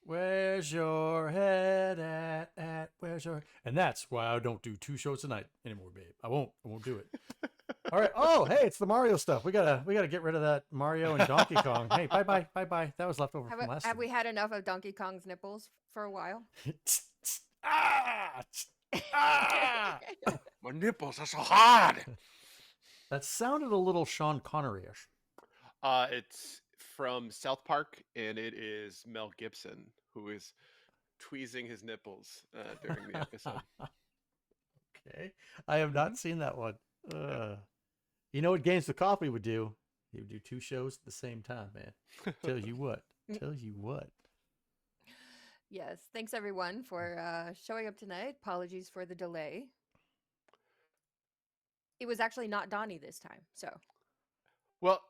Where's your head at? Where's your... And that's why I don't do 2 shows a night anymore, babe. I won't do it. All right. Oh, hey, it's the Mario stuff. We gotta get rid of that Mario and Donkey Kong. Hey, bye. That was left over from last Have time. we had enough of Donkey Kong's nipples for a while? Ah! Ah! My nipples are so hard. That sounded a little Sean Connery-ish. It's from South Park, and it is Mel Gibson who is tweezing his nipples during the episode. Okay. I have not seen that one. You know what Games with Coffee would do? He would do 2 shows at the same time, man. Tell you what. Yes. Thanks, everyone, for showing up tonight. Apologies for the delay. It was actually not Donnie this time, so. Well,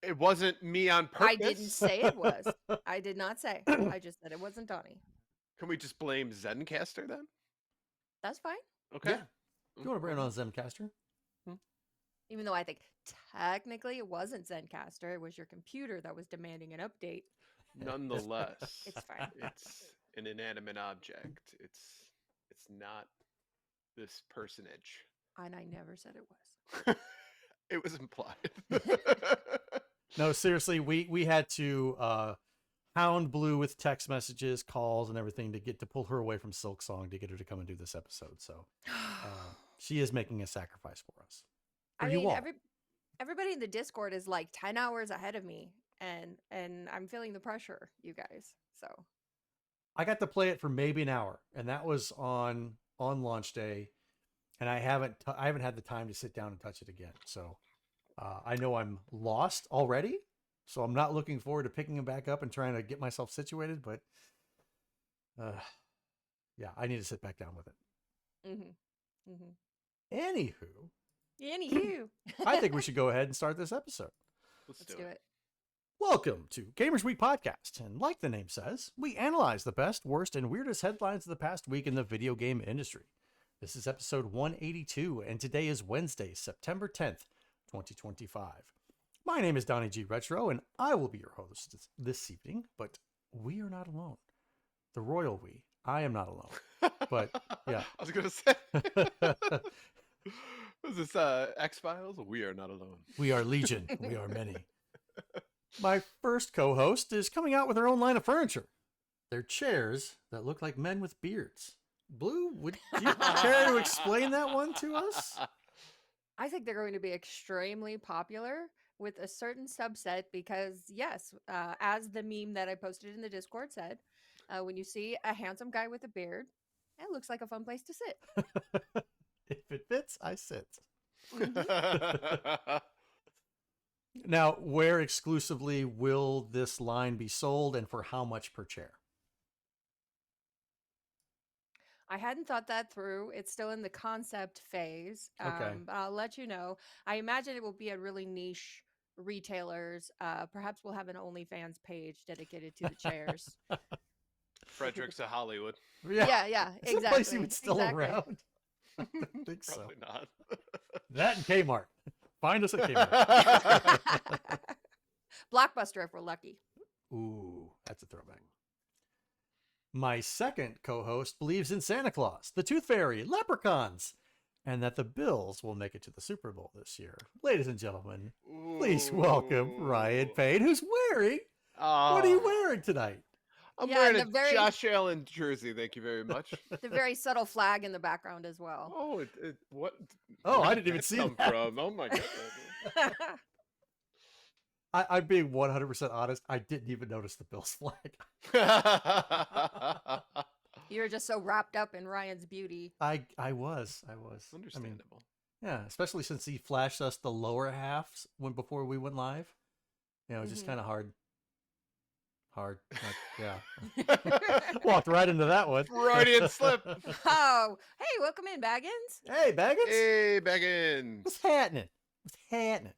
it wasn't me on purpose. I didn't say it was. I did not say. I just said it wasn't Donnie. Can we just blame Zencaster then? That's fine. Okay. Yeah. You want to bring it on Zencaster? Even though I think technically it wasn't Zencaster, it was your computer that was demanding an update. Nonetheless, It's fine. It's an inanimate object. It's not this personage. And I never said it was. It was implied. No, seriously, we had to hound Blue with text messages, calls, and everything to pull her away from Silksong to get her to come and do this episode. So she is making a sacrifice for us. I mean, everybody in the Discord is like 10 hours ahead of me, and I'm feeling the pressure, you guys. So I got to play it for maybe an hour, and that was on launch day, and I haven't had the time to sit down and touch it again. So I know I'm lost already, so I'm not looking forward to picking it back up and trying to get myself situated. But yeah, I need to sit back down with it. Anywho, I think we should go ahead and start this episode. Let's do it. Welcome to Gamers Week Podcast, and like the name says, we analyze the best, worst, and weirdest headlines of the past week in the video game industry. This is episode 182, and today is Wednesday, September 10th, 2025. My name is donniegretro, and I will be your host this evening, but we are not alone. The royal we. I am not alone. But, yeah. I was going to say... Was this X-Files? We are not alone. We are legion. We are many. My first co-host is coming out with her own line of furniture. They're chairs that look like men with beards. Blue, would you care to explain that one to us? I think they're going to be extremely popular with a certain subset because, yes, as the meme that I posted in the Discord said, when you see a handsome guy with a beard, it looks like a fun place to sit. If it fits, I sit. Now, where exclusively will this line be sold, and for how much per chair? I hadn't thought that through. It's still in the concept phase. Okay. But I'll let you know. I imagine it will be at really niche retailers. Perhaps we'll have an OnlyFans page dedicated to the chairs. Fredericks of Hollywood. Yeah, Is exactly. that place even still around? I don't think so. Probably not. That and Kmart. Find us at Kmart. Blockbuster if we're lucky. Ooh, that's a throwback. My second co-host believes in Santa Claus, the Tooth Fairy, leprechauns, and that the Bills will make it to the Super Bowl this year. Ladies and gentlemen, please welcome Ryan Payne, who's wearing... What are you wearing tonight? I'm wearing a Josh Allen jersey. Thank you very much. The very subtle flag in the background as well. Oh, what? Oh, I didn't even see that. From? Oh my goodness. I'm being 100% honest. I didn't even notice the Bills flag. You're just so wrapped up in Ryan's beauty. I was. Understandable. I mean, yeah, especially since he flashed us the lower halves before we went live. You know, it's just kind of hard. Yeah. Walked right into that one. Freudian slip. Oh, hey, welcome in, Baggins. Hey, Baggins. Hey, Baggins. What's happening? He And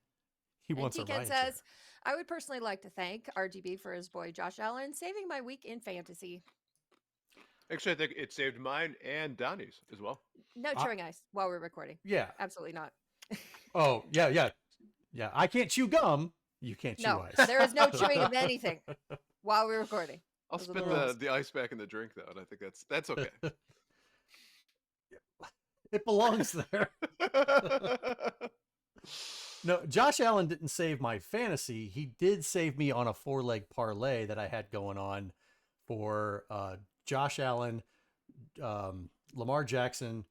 wants a Tiken Ryan says, chair. I would personally like to thank RGB for his boy Josh Allen saving my week in fantasy. Actually, I think it saved mine and Donnie's as well. No chewing ice while we're recording. Yeah. Absolutely not. Oh, yeah. I can't chew gum. You can't chew ice. There is no chewing of anything while we're recording. I'll Those are spit the rules. the ice back in the drink though, and I think that's okay. It belongs there. No, Josh Allen didn't save my fantasy. He did save me on a 4-leg parlay that I had going on for Josh Allen, Lamar Jackson.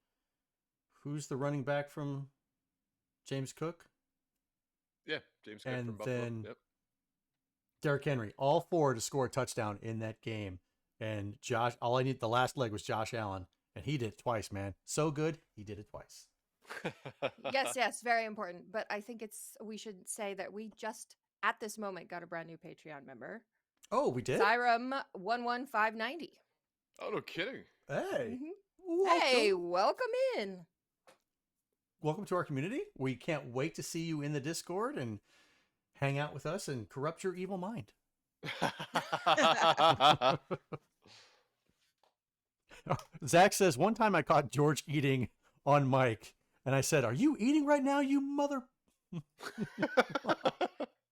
Who's the running back from James Cook? Yeah, James Cook And from Buffalo. then Yep. Derrick Henry, all 4 to score a touchdown in that game. And Josh, all I need, the last leg was Josh Allen, and he did it twice, man. So good, he did it twice. Yes, very important. But I think we should say that we just at this moment got a brand new Patreon member. Oh, we did? Sirum 11590. Oh, no kidding. Hey. Welcome. Hey, welcome in. Welcome to our community. We can't wait to see you in the Discord and hang out with us and corrupt your evil mind. Zach says, one time I caught George eating on mic, and I said, "Are you eating right now, you mother?"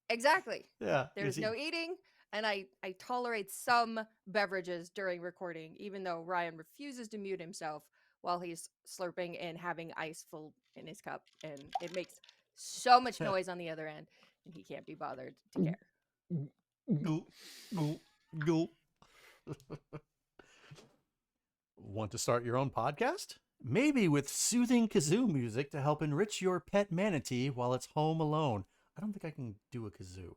Exactly. Yeah. There's no eating, and I tolerate some beverages during recording, even though Ryan refuses to mute himself while he's slurping and having ice full in his cup, and it makes so much noise on the other end, and he can't be bothered to care. Gulp, gulp, gulp. Want to start your own podcast? Maybe with soothing kazoo music to help enrich your pet manatee while it's home alone. I don't think I can do a kazoo.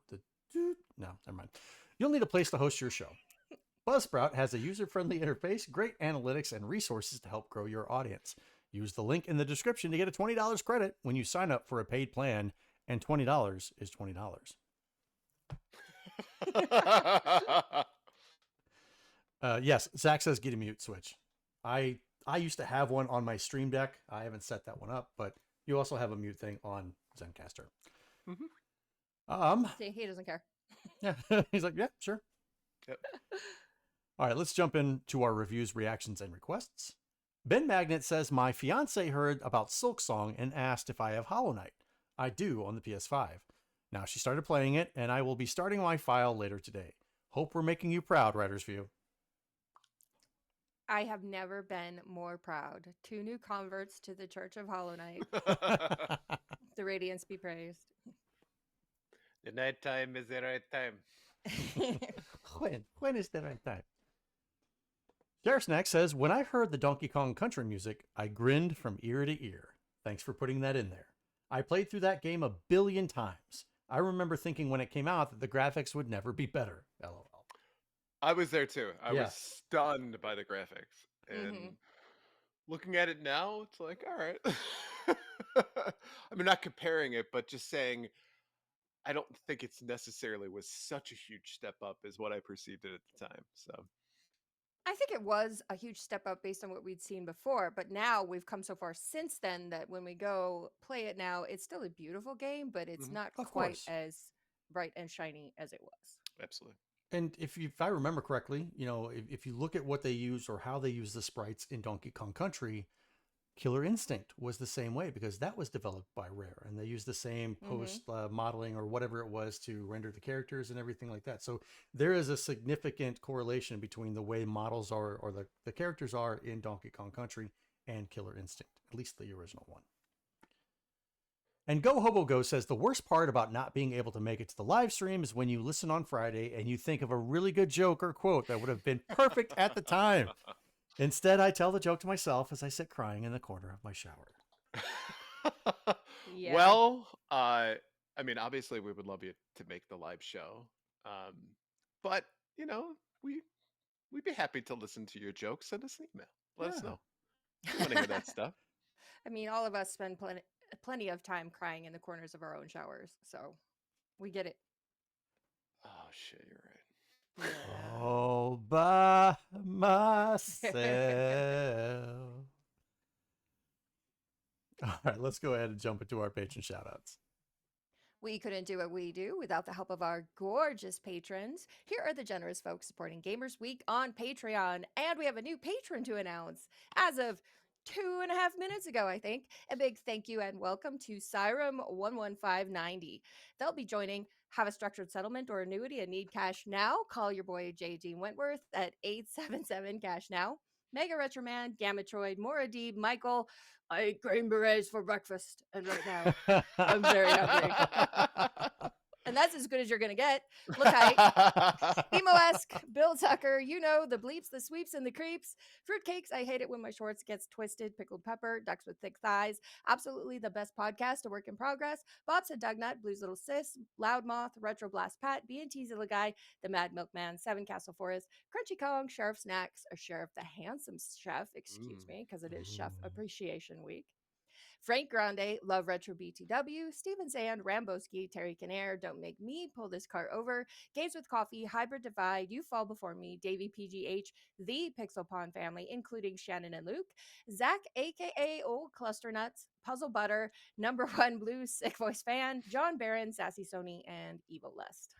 No, never mind. You'll need a place to host your show. Buzzsprout has a user-friendly interface, great analytics, and resources to help grow your audience. Use the link in the description to get a $20 credit when you sign up for a paid plan, and $20 is $20. Yes, Zach says get a mute switch. I used to have one on my Stream Deck. I haven't set that one up, but you also have a mute thing on Zencastr. See, he doesn't care. Yeah, he's like, yeah, sure. Yep. All right, let's jump into our reviews, reactions, and requests. Ben Magnet says, my fiance heard about Silksong and asked if I have Hollow Knight. I do on the PS5. Now she started playing it, and I will be starting my file later today. Hope we're making you proud, wrytersview. I have never been more proud. 2 new converts to the Church of Hollow Knight. The Radiance be praised. The night time is the right time. When is the right time? Snack says, when I heard the Donkey Kong Country music, I grinned from ear to ear. Thanks for putting that in there. I played through that game 1 billion times. I remember thinking when it came out that the graphics would never be better. LOL. I was there too. I was stunned by the graphics. And looking at it now, it's like, all right. I mean, not comparing it, but just saying, I don't think it's necessarily was such a huge step up as what I perceived it at the time. So I think it was a huge step up based on what we'd seen before, but now we've come so far since then that when we go play it now, it's still a beautiful game, but it's not quite as bright and shiny as it was. Absolutely. And if I remember correctly, you know, if you look at what they use or how they use the sprites in Donkey Kong Country, Killer Instinct was the same way because that was developed by Rare and they used the same post modeling or whatever it was to render the characters and everything like that. So there is a significant correlation between the way models are or the characters are in Donkey Kong Country and Killer Instinct, at least the original one. And Go Hobo Go says the worst part about not being able to make it to the live stream is when you listen on Friday and you think of a really good joke or quote that would have been perfect at the time. Instead, I tell the joke to myself as I sit crying in the corner of my shower. Well, I mean, obviously we would love you to make the live show. But, you know, we'd be happy to listen to your jokes. Send us an email. Let us know. We want to hear that stuff. I mean, all of us spend plenty of time crying in the corners of our own showers, so we get it. Oh shit, you're right. Yeah. All by myself. All right, let's go ahead and jump into our patron shoutouts. We couldn't do what we do without the help of our gorgeous patrons. Here are the generous folks supporting Gamers Week on Patreon, and we have a new patron to announce as of 2.5 minutes ago, I think. A big thank you and welcome to Sirum11590. They'll be joining Have a structured settlement or annuity and need cash now? Call your boy J.D. Wentworth at 877-CASH now. Mega Retroman, Gamatroid, Moradib, Michael, I ate grain berets for breakfast, and right now I'm very hungry. And that's as good as you're going to get. Lookite, Emo-esque, Bill Tucker, you know, the bleeps, the sweeps, and the creeps. Fruitcakes, I hate it when my shorts gets twisted. Pickled pepper, ducks with thick thighs. Absolutely the best podcast, a work in progress. Bob said Dugnut, Blues Little Sis, Loudmoth, Retro Blast Pat, B&T Zilla Guy, The Mad Milkman, Seven Castle Forest, Crunchy Kong, Sheriff Snacks, or Sheriff the Handsome Chef, excuse me, because it is Chef Appreciation Week. Frank Grande, Love Retro BTW, Steven Sand, Ramboski, Terry Canair, Don't Make Me Pull This Car Over, Games with Coffee, Hybrid Divide, You Fall Before Me, Davey PGH, The Pixel Pond Family, including Shannon and Luke, Zach, aka Old Cluster Nuts, Puzzle Butter, Number One Blue Sick Voice Fan, John Barron, Sassy Sony, and Evil Lust.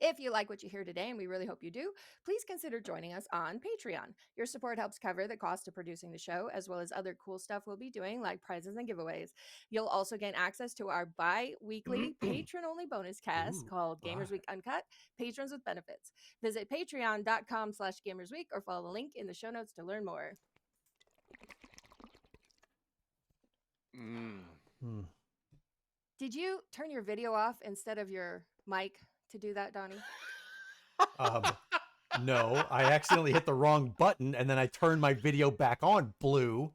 If you like what you hear today, and we really hope you do, please consider joining us on Patreon. Your support helps cover the cost of producing the show, as well as other cool stuff we'll be doing, like prizes and giveaways. You'll also gain access to our bi-weekly patron-only bonus cast called Gamers Week Uncut, Patrons with Benefits. Visit patreon.com/gamersweek or follow the link in the show notes to learn more. Did you turn your video off instead of your mic to do that, Donnie? No, I accidentally hit the wrong button and then I turned my video back on, Blue.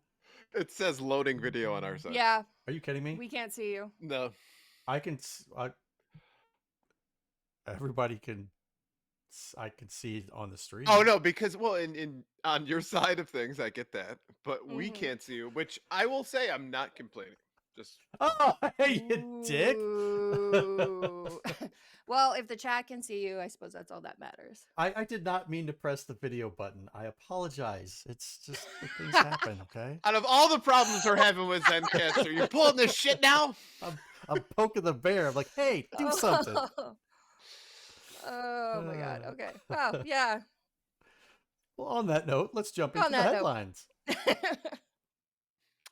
It says loading video on our side. Yeah. Are you kidding me? We can't see you. No. I can everybody can, I can see it on the stream. Oh no, because in on your side of things I get that, but we can't see you, which I will say I'm not complaining. Just hey, you dick. Well, if the chat can see you, I suppose that's all that matters. I did not mean to press the video button. I apologize. It's just things happen, okay? Out of all the problems we're having with Zencastr, you're pulling this shit now? I'm poking the bear. I'm like, hey, do something. Oh my god. Okay. Wow. Yeah. Well, on that note, let's jump into the headlines.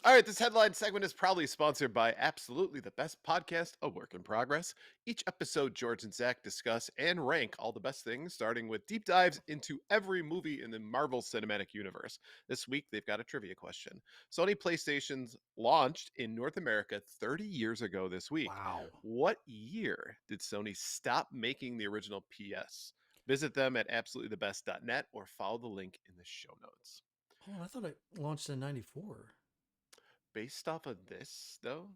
All right, this headline segment is proudly sponsored by Absolutely the Best Podcast, a work in progress. Each episode, George and Zach discuss and rank all the best things, starting with deep dives into every movie in the Marvel Cinematic Universe. This week, they've got a trivia question. Sony PlayStation's launched in North America 30 years ago this week. Wow. What year did Sony stop making the original PS? Visit them at absolutelythebest.net or follow the link in the show notes. Oh, I thought it launched in 94. Based off of this, though,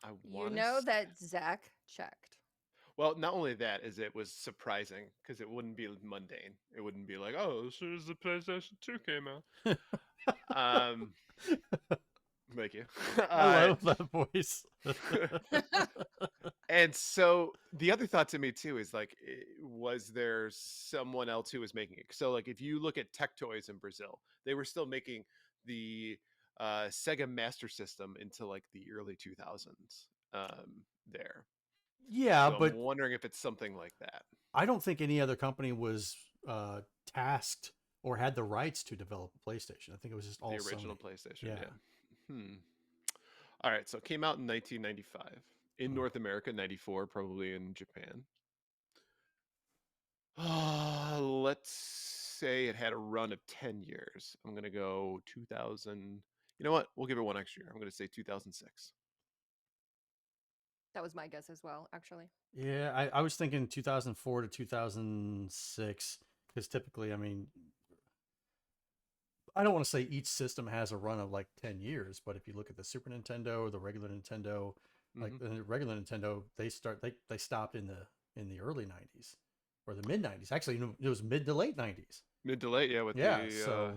I want you know that Zach checked. Well, not only that, is it was surprising because it wouldn't be mundane. It wouldn't be like, oh, as soon as the PlayStation 2 came out. Thank you. I love that voice. And so the other thought to me too is like, was there someone else who was making it? So like, if you look at Tech Toys in Brazil, they were still making the Sega Master System into like the early 2000s there. Yeah, so but I'm wondering if it's something like that. I don't think any other company was tasked or had the rights to develop a PlayStation. I think it was just all the original Sony. PlayStation. Yeah. All right, so it came out in 1995 in North America, 94 probably in Japan. Let's say it had a run of 10 years. I'm going to go 2000. You know what? We'll give it one extra year. I'm going to say 2006. That was my guess as well, actually. Yeah, I was thinking 2004 to 2006 because typically, I mean, I don't want to say each system has a run of like 10 years, but if you look at the Super Nintendo or the regular Nintendo, like the regular Nintendo, they stopped in the early 90s or the mid 90s. Actually, it was mid to late 90s. Mid to late, yeah, with so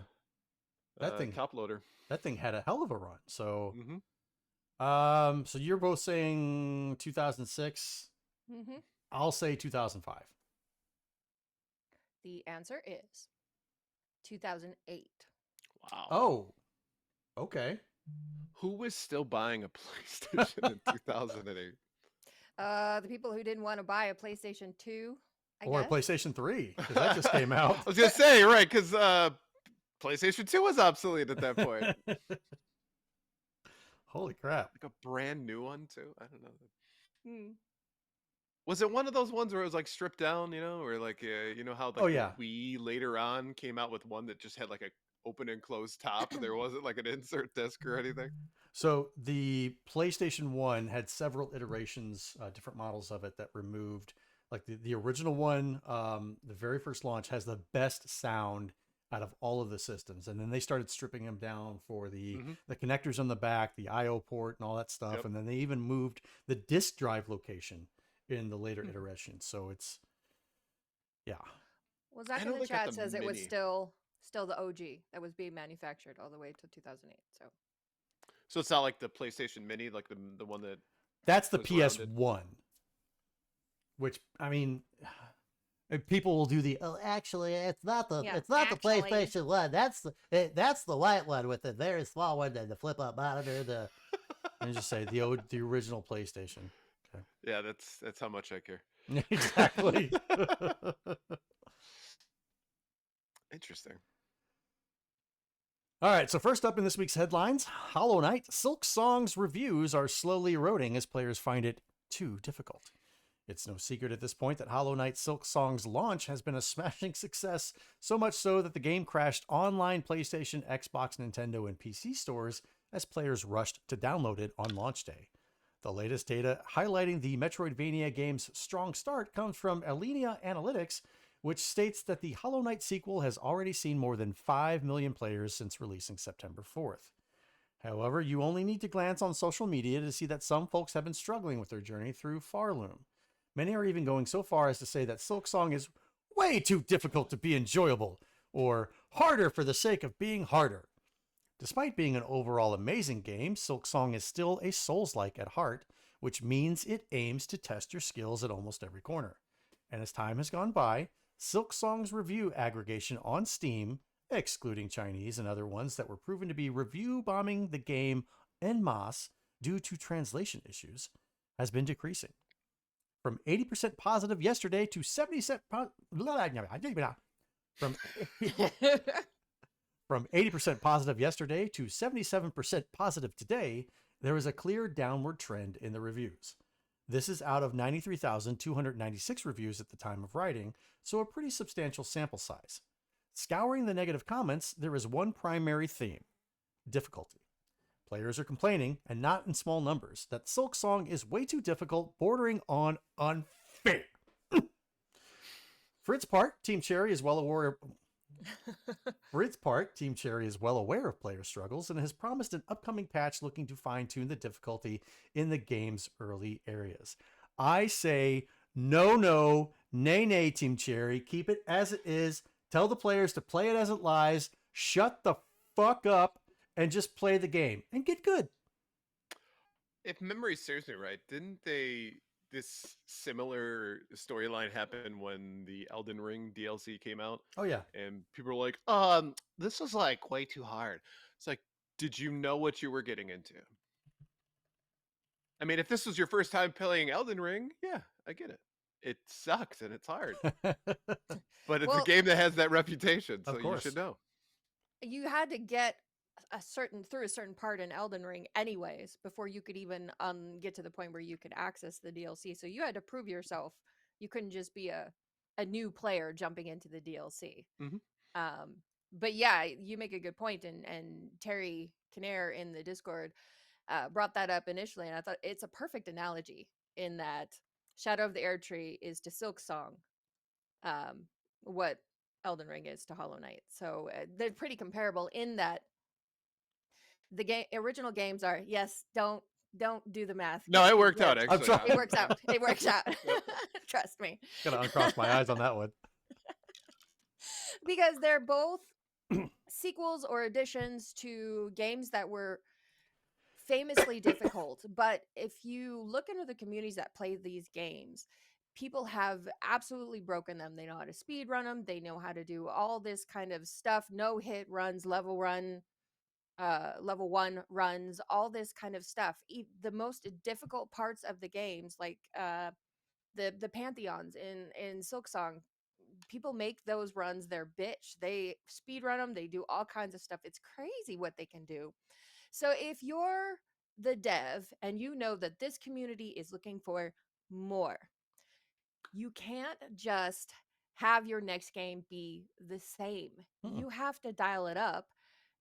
that thing top loader. That thing had a hell of a run. So so you're both saying 2006. I'll say 2005. The answer is 2008. Wow. Oh, okay. Who was still buying a PlayStation in 2008? The people who didn't want to buy a PlayStation 2, or a PlayStation 3, because that just came out. I was going to say, right, because PlayStation 2 was obsolete at that point. Holy crap. Like a brand new one, too? I don't know. Was it one of those ones where it was like stripped down, or like you know how Oh like the yeah. Wii later on came out with one that just had like a open and closed top, and there wasn't like an insert disc or anything? So the PlayStation 1 had several iterations, different models of it that removed, like the original one, the very first launch has the best sound out of all of the systems. And then they started stripping them down for Mm-hmm. the connectors on the back, the IO port and all that stuff. Yep. And then they even moved the disk drive location in the later Hmm. iterations. So it's, yeah. Well, I Zach in know the they got the chat says it was mini. still the OG that was being manufactured all the way to 2008. So So it's not like the PlayStation Mini, like the one that That's the was rounded. PS1, which, I mean, and people will do the, oh, actually yeah, it's not the actually, PlayStation 1. That's the white one with the very small one and the flip up monitor. And just say the original PlayStation. Okay. Yeah, that's how much I care. Exactly. Interesting. All right, so first up in this week's headlines, Hollow Knight Silksong's reviews are slowly eroding as players find it too difficult. It's no secret at this point that Hollow Knight Silksong's launch has been a smashing success, so much so that the game crashed online PlayStation, Xbox, Nintendo, and PC stores as players rushed to download it on launch day. The latest data highlighting the Metroidvania game's strong start comes from Alenia Analytics, which states that the Hollow Knight sequel has already seen more than 5 million players since releasing September 4th. However, you only need to glance on social media to see that some folks have been struggling with their journey through Farloom. Many are even going so far as to say that Silksong is way too difficult to be enjoyable, or harder for the sake of being harder. Despite being an overall amazing game, Silksong is still a Souls-like at heart, which means it aims to test your skills at almost every corner. And as time has gone by, Silksong's review aggregation on Steam, excluding Chinese and other ones that were proven to be review bombing the game en masse due to translation issues, has been decreasing. From 80% positive yesterday to 70% from from 80% positive yesterday to 77% positive today, there is a clear downward trend in the reviews. This is out of 93,296 reviews at the time of writing, so a pretty substantial sample size. Scouring the negative comments, there is one primary theme: difficulty. Players are complaining, and not in small numbers, that Silksong is way too difficult, bordering on unfair. For its part, Team Cherry is well aware of player struggles and has promised an upcoming patch looking to fine-tune the difficulty in the game's early areas. I say no, nay, Team Cherry. Keep it as it is. Tell the players to play it as it lies. Shut the fuck up and just play the game and get good. If memory serves me right, didn't this similar storyline happen when the Elden Ring DLC came out? Oh, yeah. And people were like, this is like way too hard. It's like, did you know what you were getting into? I mean, if this was your first time playing Elden Ring, yeah, I get it. It sucks and it's hard. But it's a game that has that reputation, so you should know. You had to get through a certain part in Elden Ring anyways before you could even get to the point where you could access the DLC. So you had to prove yourself. You couldn't just be a new player jumping into the DLC. Mm-hmm. But yeah, you make a good point, and Terry Kinnair in the Discord brought that up initially, and I thought it's a perfect analogy in that Shadow of the Erdtree is to Silksong what Elden Ring is to Hollow Knight. So they're pretty comparable in that the original games are, yes, don't do the math. No, it worked out, actually. It works out. It works out. Trust me. Gotta uncross my eyes on that one. Because they're both sequels or additions to games that were famously difficult. But if you look into the communities that play these games, people have absolutely broken them. They know how to speed run them. They know how to do all this kind of stuff. No hit runs, level 1 runs, all this kind of stuff. The most difficult parts of the games, like the pantheons in Silksong, people make those runs their bitch. They speed run them. They do all kinds of stuff. It's crazy what they can do. So if you're the dev and you know that this community is looking for more, you can't just have your next game be the same. Mm-mm. You have to dial it up,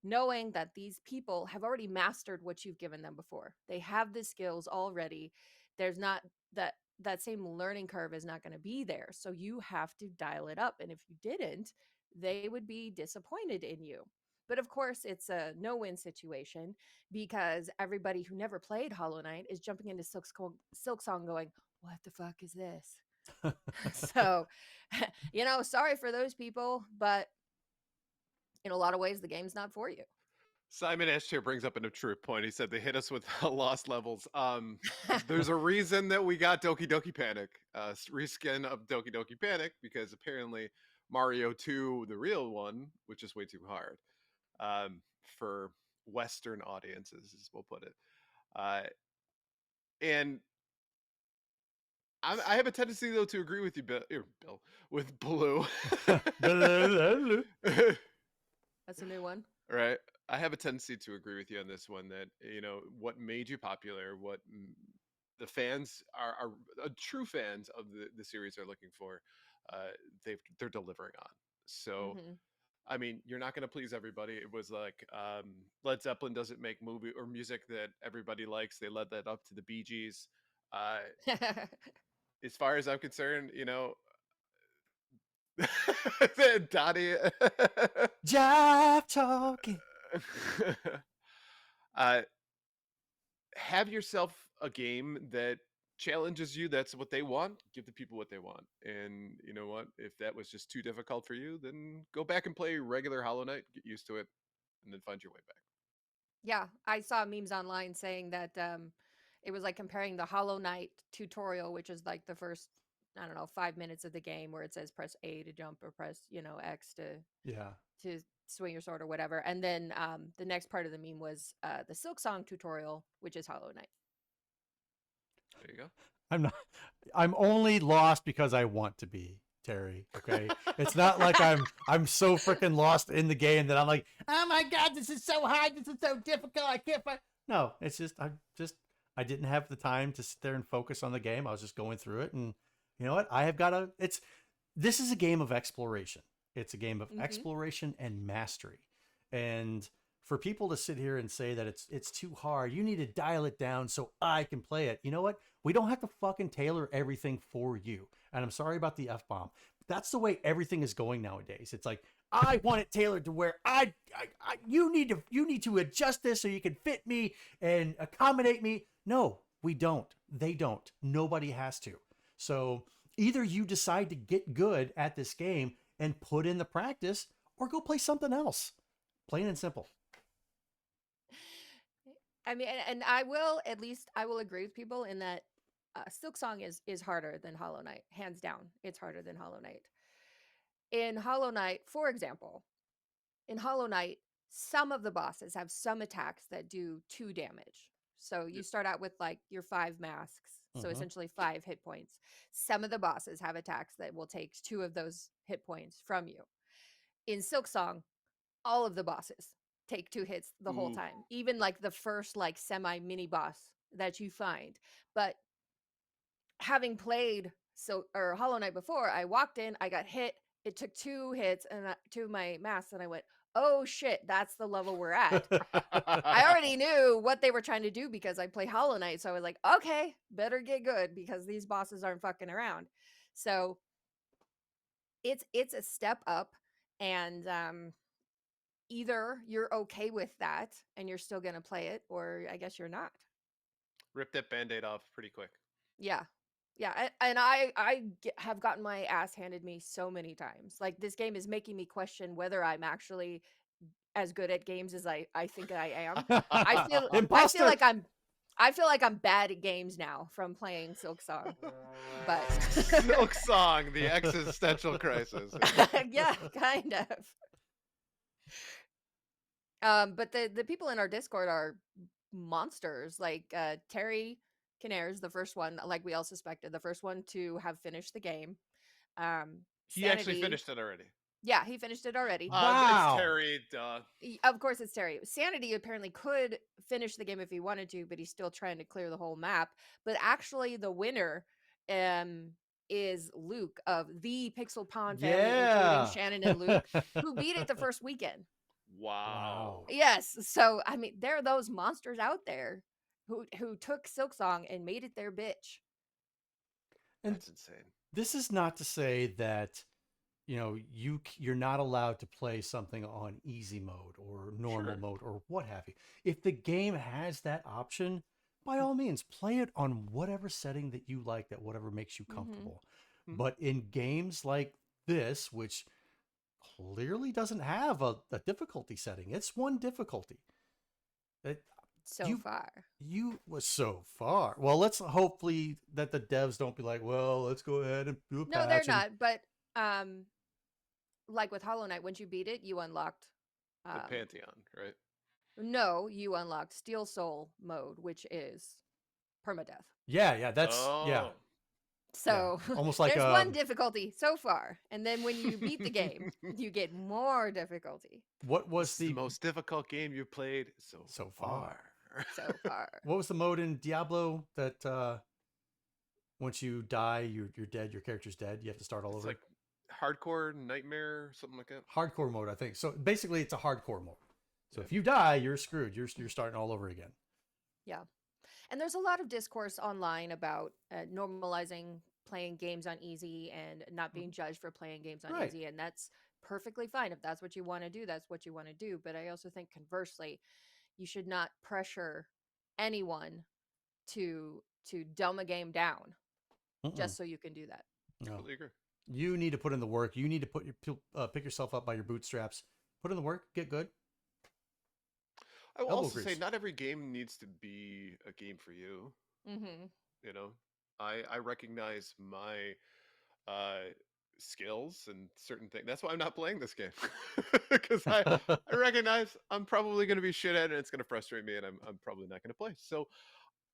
knowing that these people have already mastered what you've given them before. They have the skills already. There's not that same learning curve is not going to be there. So you have to dial it up. And if you didn't, they would be disappointed in you. But of course, it's a no-win situation because everybody who never played Hollow Knight is jumping into Silksong going, what the fuck is this? So, sorry for those people, but in a lot of ways, the game's not for you. Simon Ashare brings up a true point. He said they hit us with lost levels. There's a reason that we got Doki Doki Panic, reskin of Doki Doki Panic, because apparently Mario 2, the real one, which is way too hard for Western audiences, as we'll put it. And I have a tendency, though, to agree with you, Bill, with Blue. That's a new one. Right. I have a tendency to agree with you on this one that, what made you popular, what the fans are true fans of the series are looking for, they're delivering on. So, I mean, you're not going to please everybody. It was like Led Zeppelin doesn't make movie or music that everybody likes. They led that up to the Bee Gees. As far as I'm concerned, Donnie. Jive talking. Have yourself a game that challenges you. That's what they want. Give the people what they want. And you know what? If that was just too difficult for you, then go back and play regular Hollow Knight, get used to it, and then find your way back. Yeah, I saw memes online saying that it was like comparing the Hollow Knight tutorial, which is like the first, I don't know, 5 minutes of the game where it says press A to jump or press, X to swing your sword or whatever. And then the next part of the meme was the Silksong tutorial, which is Hollow Knight. There you go. I'm only lost because I want to be, Terry. Okay. It's not like I'm so freaking lost in the game that I'm like, oh my God, this is so hard. This is so difficult. I can't find. No, it's just, I didn't have the time to sit there and focus on the game. I was just going through it. And you know what? This is a game of exploration. It's a game of exploration and mastery. And for people to sit here and say that it's too hard, you need to dial it down so I can play it. You know what? We don't have to fucking tailor everything for you. And I'm sorry about the F-bomb. But that's the way everything is going nowadays. It's like, I want it tailored to where you need to adjust this so you can fit me and accommodate me. No, we don't. They don't. Nobody has to. So either you decide to get good at this game and put in the practice, or go play something else. Plain and simple. I mean, and I will agree with people in that Silksong is harder than Hollow Knight, hands down. It's harder than Hollow Knight. In Hollow Knight, for example, some of the bosses have some attacks that do 2 damage. So you start out with like your 5 masks, so essentially 5 hit points. Some of the bosses have attacks that will take 2 of those hit points from you. In Silksong, all of the bosses take 2 hits the whole time, even like the first like semi mini boss that you find. But having played Hollow Knight before, I walked in, I got hit, it took 2 hits and 2 of my masks, and I went, oh shit, that's the level we're at. I already knew what they were trying to do because I play Hollow Knight, so I was like, okay, better get good because these bosses aren't fucking around. So it's a step up, and either you're okay with that and you're still gonna play it, or I guess you're not. Rip that Band-Aid off pretty quick. Yeah. And I have gotten my ass handed me so many times. Like, this game is making me question whether I'm actually as good at games as I think I am. I feel like I'm bad at games now from playing Silksong. But Silksong, the existential crisis. Yeah, kind of. But the people in our Discord are monsters. Like Terry Canares, the first one, like we all suspected, the first one to have finished the game. He actually finished it already. Yeah, he finished it already. Wow. It's Terry, duh. Of course it's Terry. Sanity apparently could finish the game if he wanted to, but he's still trying to clear the whole map. But actually the winner is Luke of the Pixel Pond family, including Yeah. Shannon and Luke, who beat it the first weekend. Wow. Yes. So, I mean, there are those monsters out there who took Silksong and made it their bitch. And That's insane. this is not to say that you're not allowed to play something on easy mode or normal Sure. mode or what have you. If the game has that option, by all means, play it on whatever setting that you like, that whatever makes you comfortable. Mhm. But in games like this, which clearly doesn't have a difficulty setting, it's one difficulty. So far. You was so far. Well, let's hopefully that the devs don't be like, well, let's go ahead and do a patch. No, they're not. But like with Hollow Knight, once you beat it, you unlocked The Pantheon, right? No, you unlocked Steel Soul mode, which is permadeath. Yeah, that's yeah. So almost like there's one difficulty so far, and then when you beat the game, you get more difficulty. What was the most difficult game you played so far? So far. What was the mode in Diablo that once you die, you're dead, your character's dead, you have to start all over? Like hardcore nightmare, something like that. Hardcore mode, I think. So basically, it's a hardcore mode. So if you die, you're screwed. You're starting all over again. Yeah. And there's a lot of discourse online about normalizing playing games on easy and not being judged for playing games on easy. And that's perfectly fine. If that's what you want to do, that's what you want to do. But I also think conversely, you should not pressure anyone to dumb a game down just so you can do that. No. Totally agree. You need to put in the work. You need to put your pick yourself up by your bootstraps. Put in the work. Get good. I will also say not every game needs to be a game for you. Mm-hmm. You know, I recognize my skills and certain things. That's why I'm not playing this game, because I recognize I'm probably going to be shit at it and it's going to frustrate me, and I'm probably not going to play. So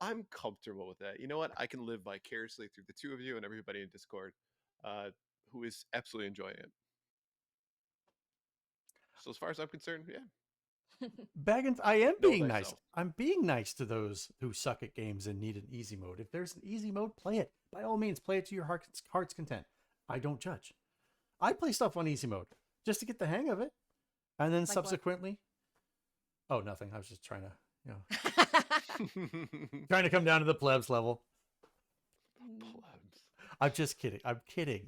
I'm comfortable with that. You know what? I can live vicariously through the two of you and everybody in Discord who is absolutely enjoying it. So as far as I'm concerned, yeah. Baggins, I am being nice. I'm being nice to those who suck at games and need an easy mode. If there's an easy mode, play it. By all means, play it to your heart's content. I don't judge. I play stuff on easy mode just to get the hang of it. And then subsequently... What? Oh, nothing. I was just trying to, trying to come down to the plebs level. Plebs. I'm just kidding. I'm kidding.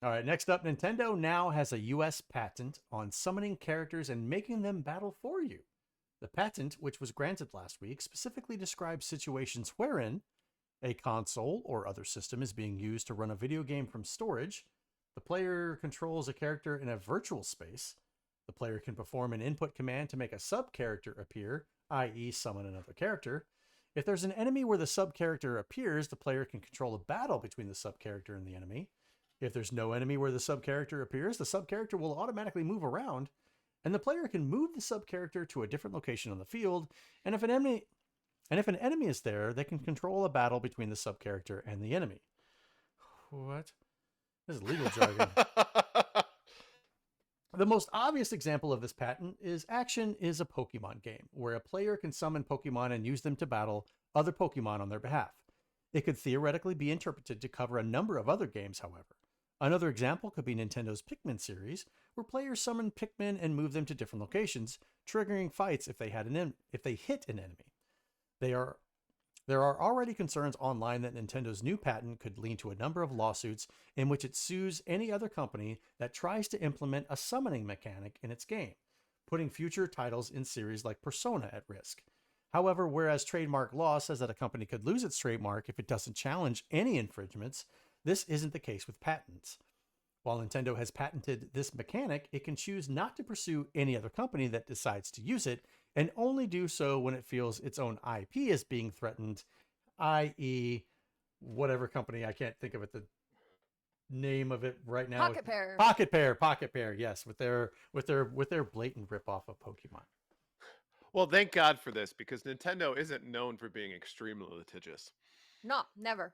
All right, next up, Nintendo now has a U.S. patent on summoning characters and making them battle for you. The patent, which was granted last week, specifically describes situations wherein a console or other system is being used to run a video game from storage. The player controls a character in a virtual space. The player can perform an input command to make a sub-character appear, i.e. summon another character. If there's an enemy where the sub-character appears, the player can control a battle between the sub-character and the enemy. If there's no enemy where the sub-character appears, the sub-character will automatically move around, and the player can move the sub-character to a different location on the field, and if an enemy is there, they can control a battle between the sub-character and the enemy. What? This is legal jargon. The most obvious example of this patent is Action is a Pokemon game, where a player can summon Pokemon and use them to battle other Pokemon on their behalf. It could theoretically be interpreted to cover a number of other games, however. Another example could be Nintendo's Pikmin series, where players summon Pikmin and move them to different locations, triggering fights if they hit an enemy. There are already concerns online that Nintendo's new patent could lead to a number of lawsuits in which it sues any other company that tries to implement a summoning mechanic in its game, putting future titles in series like Persona at risk. However, whereas trademark law says that a company could lose its trademark if it doesn't challenge any infringements, this isn't the case with patents. While Nintendo has patented this mechanic, it can choose not to pursue any other company that decides to use it, and only do so when it feels its own IP is being threatened, i.e. whatever company, I can't think of the name of it right now. Pocket Pair, yes, with their blatant ripoff of Pokemon. Well, thank God for this, because Nintendo isn't known for being extremely litigious. No, never.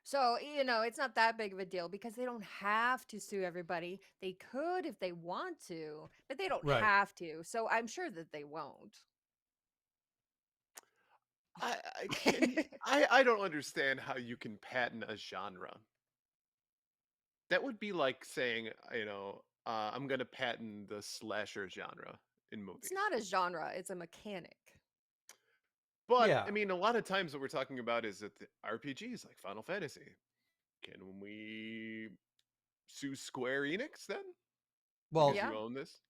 So, it's not that big of a deal because they don't have to sue everybody. They could if they want to, but they don't have to. So I'm sure that they won't. I don't understand how you can patent a genre. That would be like saying, I'm gonna patent the slasher genre in It's movies. not a genre, it's a mechanic. But Yeah. I mean, a lot of times what we're talking about is that the RPGs like Final Fantasy. Can we sue Square Enix then? Because Well, Yeah. you own this?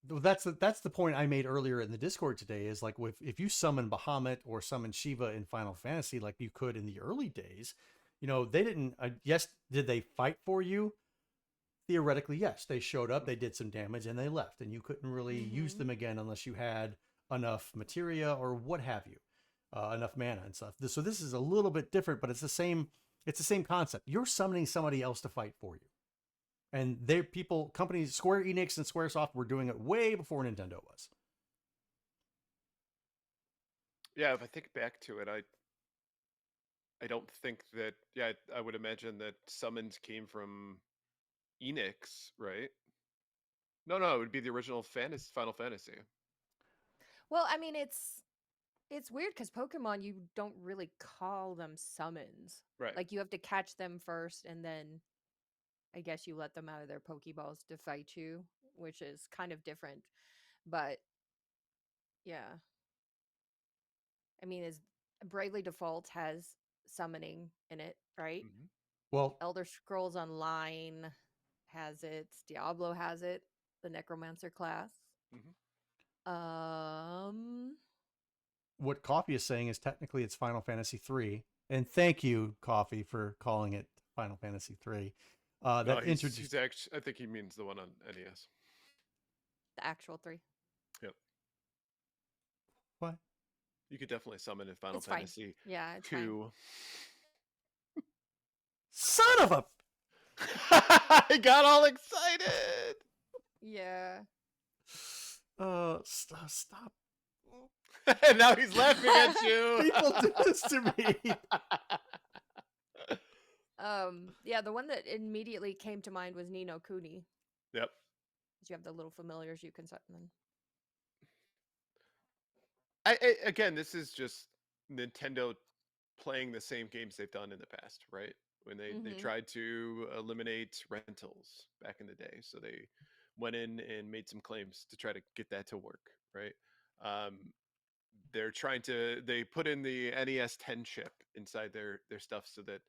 that's the point I made earlier in the Discord today. Is like if you summon Bahamut or summon Shiva in Final Fantasy, like you could in the early days, they didn't. Yes, did they fight for you? Theoretically, yes, they showed up, they did some damage, and they left, and you couldn't really use Mm-hmm. them again unless you had enough materia or what have you, enough mana and stuff. So this is a little bit different, but it's the same. It's the same concept. You're summoning somebody else to fight for you, and companies, Square Enix and SquareSoft were doing it way before Nintendo was. Yeah, if I think back to it, I don't think that. Yeah, I would imagine that summons came from Enix, right? No, it would be the original Final Fantasy. Well, I mean, it's weird because Pokemon, you don't really call them summons. Right. Like you have to catch them first, and then I guess you let them out of their Pokeballs to fight you, which is kind of different. But yeah, I mean, is Bravely Default has summoning in it, right? Hmm. Well, Elder Scrolls Online has it. Diablo has it. The Necromancer class. Hmm. Um, what Coffee is saying is technically it's Final Fantasy 3, and thank you, Coffee, for calling it Final Fantasy 3. No, That introduced. he's actually. I think he means the one on NES. the actual 3. Yep. What? You could definitely summon in Final It's fine. Fantasy Yeah, it's fine. 2. Son of a. I got all excited. Yeah. Stop. And now he's laughing at you. People do this to me. Yeah, the one that immediately came to mind was Nino Kuni. Yep. You have the little familiars you can summon. Again, this is just Nintendo playing the same games they've done in the past, right? When they Mm-hmm. tried to eliminate rentals back in the day, so they went in and made some claims to try to get that to work, right? Um, they put in the NES 10 chip inside their stuff so that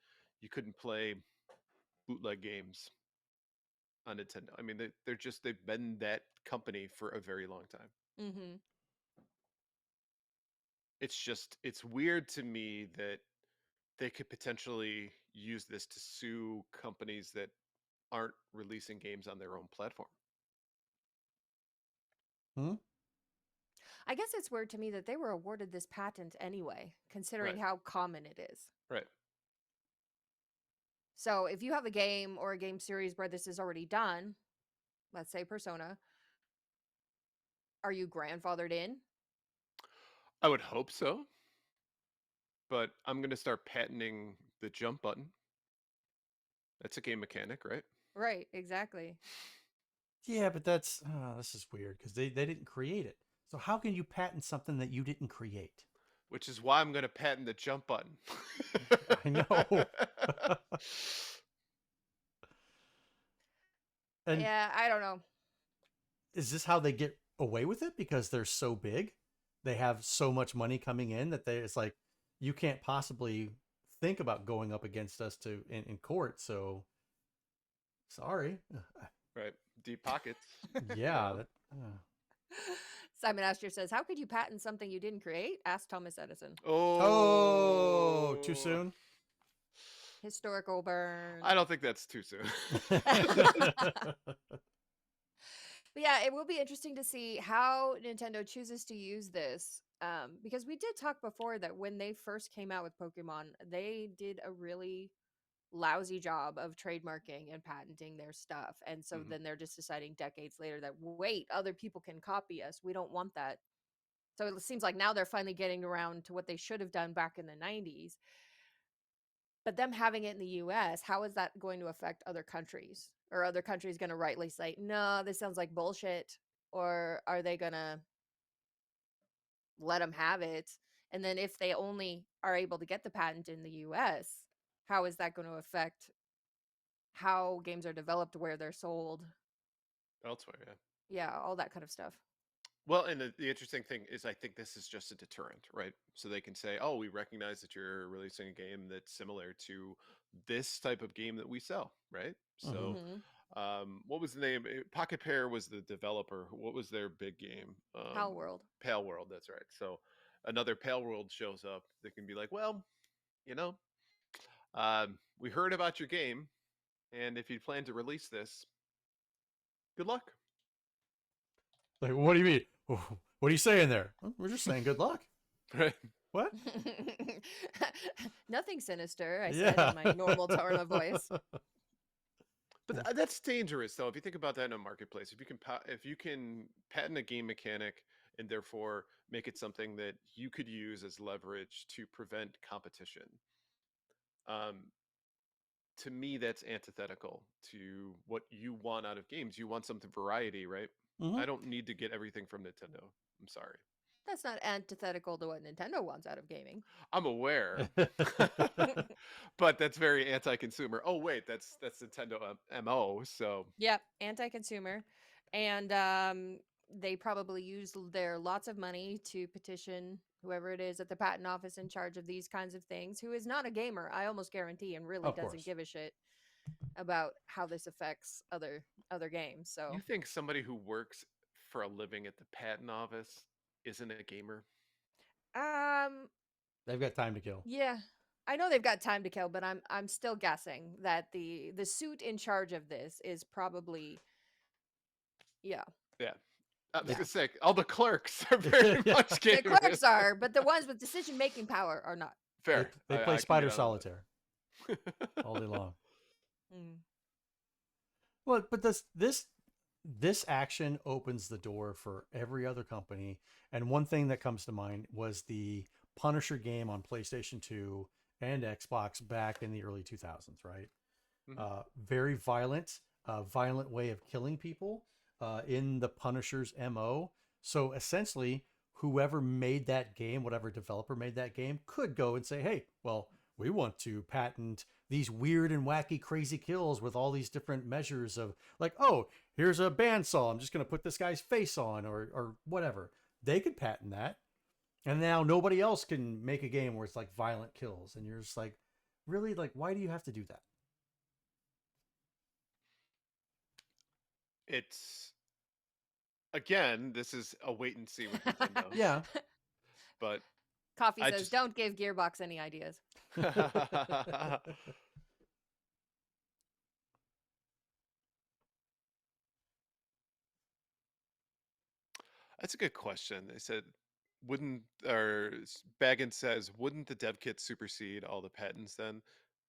you couldn't play bootleg games on Nintendo. I mean, they've been that company for a very long time. Mm-hmm. It's weird to me that they could potentially use this to sue companies that aren't releasing games on their own platform. Hmm? I guess it's weird to me that they were awarded this patent anyway, considering Right. how common it is. Right. So if you have a game or a game series where this is already done, let's say Persona, are you grandfathered in? I would hope so, but I'm going to start patenting the jump button. That's a game mechanic, right? Right, exactly. Yeah, but this is weird because they didn't create it. So how can you patent something that you didn't create? Which is why I'm going to patent the jump button. I know. And Yeah, I don't know. is this how they get away with it? Because they're so big, they have so much money coming in that it's like you can't possibly think about going up against us in court. So sorry. Right. Deep pockets. Yeah. That, Simon Astor says, "How could you patent something you didn't create?" Ask Thomas Edison. Oh, too soon. Historical burn. I don't think that's too soon. But yeah, it will be interesting to see how Nintendo chooses to use this. Because we did talk before that when they first came out with Pokemon, they did a really lousy job of trademarking and patenting their stuff. And so Mhm. then they're just deciding decades later that, wait, other people can copy us. We don't want that. So it seems like now they're finally getting around to what they should have done back in the 90s. But them having it in the US, how is that going to affect other countries? Or other countries going to rightly say, no, this sounds like bullshit? Or are they going to let them have it And then if they only are able to get the patent in the US, how is that going to affect how games are developed, where they're sold? Elsewhere, yeah. Yeah, all that kind of stuff. Well, and the interesting thing is, I think this is just a deterrent, right? So they can say, "Oh, we recognize that you're releasing a game that's similar to this type of game that we sell," right? So, Mm-hmm. what was the name? Pocket Pair was the developer. What was their big game? Pal World. Pale World. That's right. So another Pale World shows up. They can be like, "Well, you know, we heard about your game, and if you plan to release this, good luck." Like, what do you mean? What are you saying there? "Well, we're just saying good luck." Right. What? Nothing sinister, I said in my normal tone of voice. But that's dangerous, though. If you think about that in a marketplace, if you can patent a game mechanic and therefore make it something that you could use as leverage to prevent competition, um, to me, that's antithetical to what you want out of games. You want something variety, right? Mhm. I don't need to get everything from Nintendo. I'm sorry. That's not antithetical to what Nintendo wants out of gaming. I'm aware, but that's very anti-consumer. Oh wait, that's Nintendo MO. So Yep, anti-consumer. And they probably use their lots of money to petition whoever it is at the patent office in charge of these kinds of things, who is not a gamer, I almost guarantee, and really Of doesn't course. give a shit about how this affects other games. you So think somebody who works for a living at the patent office isn't a gamer? um They've got time to kill. yeah. I know they've got time to kill, but I'm still guessing that the suit in charge of this is probably, yeah. Yeah. I was Yeah. gonna say all the clerks are very Yeah. much The gamers. clerks are, but the ones with decision making power are not. They, Fair. they I play can Spider get on with Solitaire that. all day long. Mm. Well, but this action opens the door for every other company. And one thing that comes to mind was the Punisher game on PlayStation 2 and Xbox back in the early 2000s, right? Mhm. Very violent, violent way of killing people in the Punisher's MO. So essentially, whoever made that game, whatever developer made that game, could go and say, hey, well, we want to patent these weird and wacky, crazy kills with all these different measures of like, oh, here's a bandsaw. I'm just going to put this guy's face on or whatever. They could patent that. And now nobody else can make a game where it's like violent kills. And you're just like, really? Like, why do you have to do that? It's again, this is a wait and see with Nintendo. Yeah. But Coffee I says, just "Don't give Gearbox any ideas." That's a good question. They said, wouldn't, or Baggins says, wouldn't the dev kit supersede all the patents then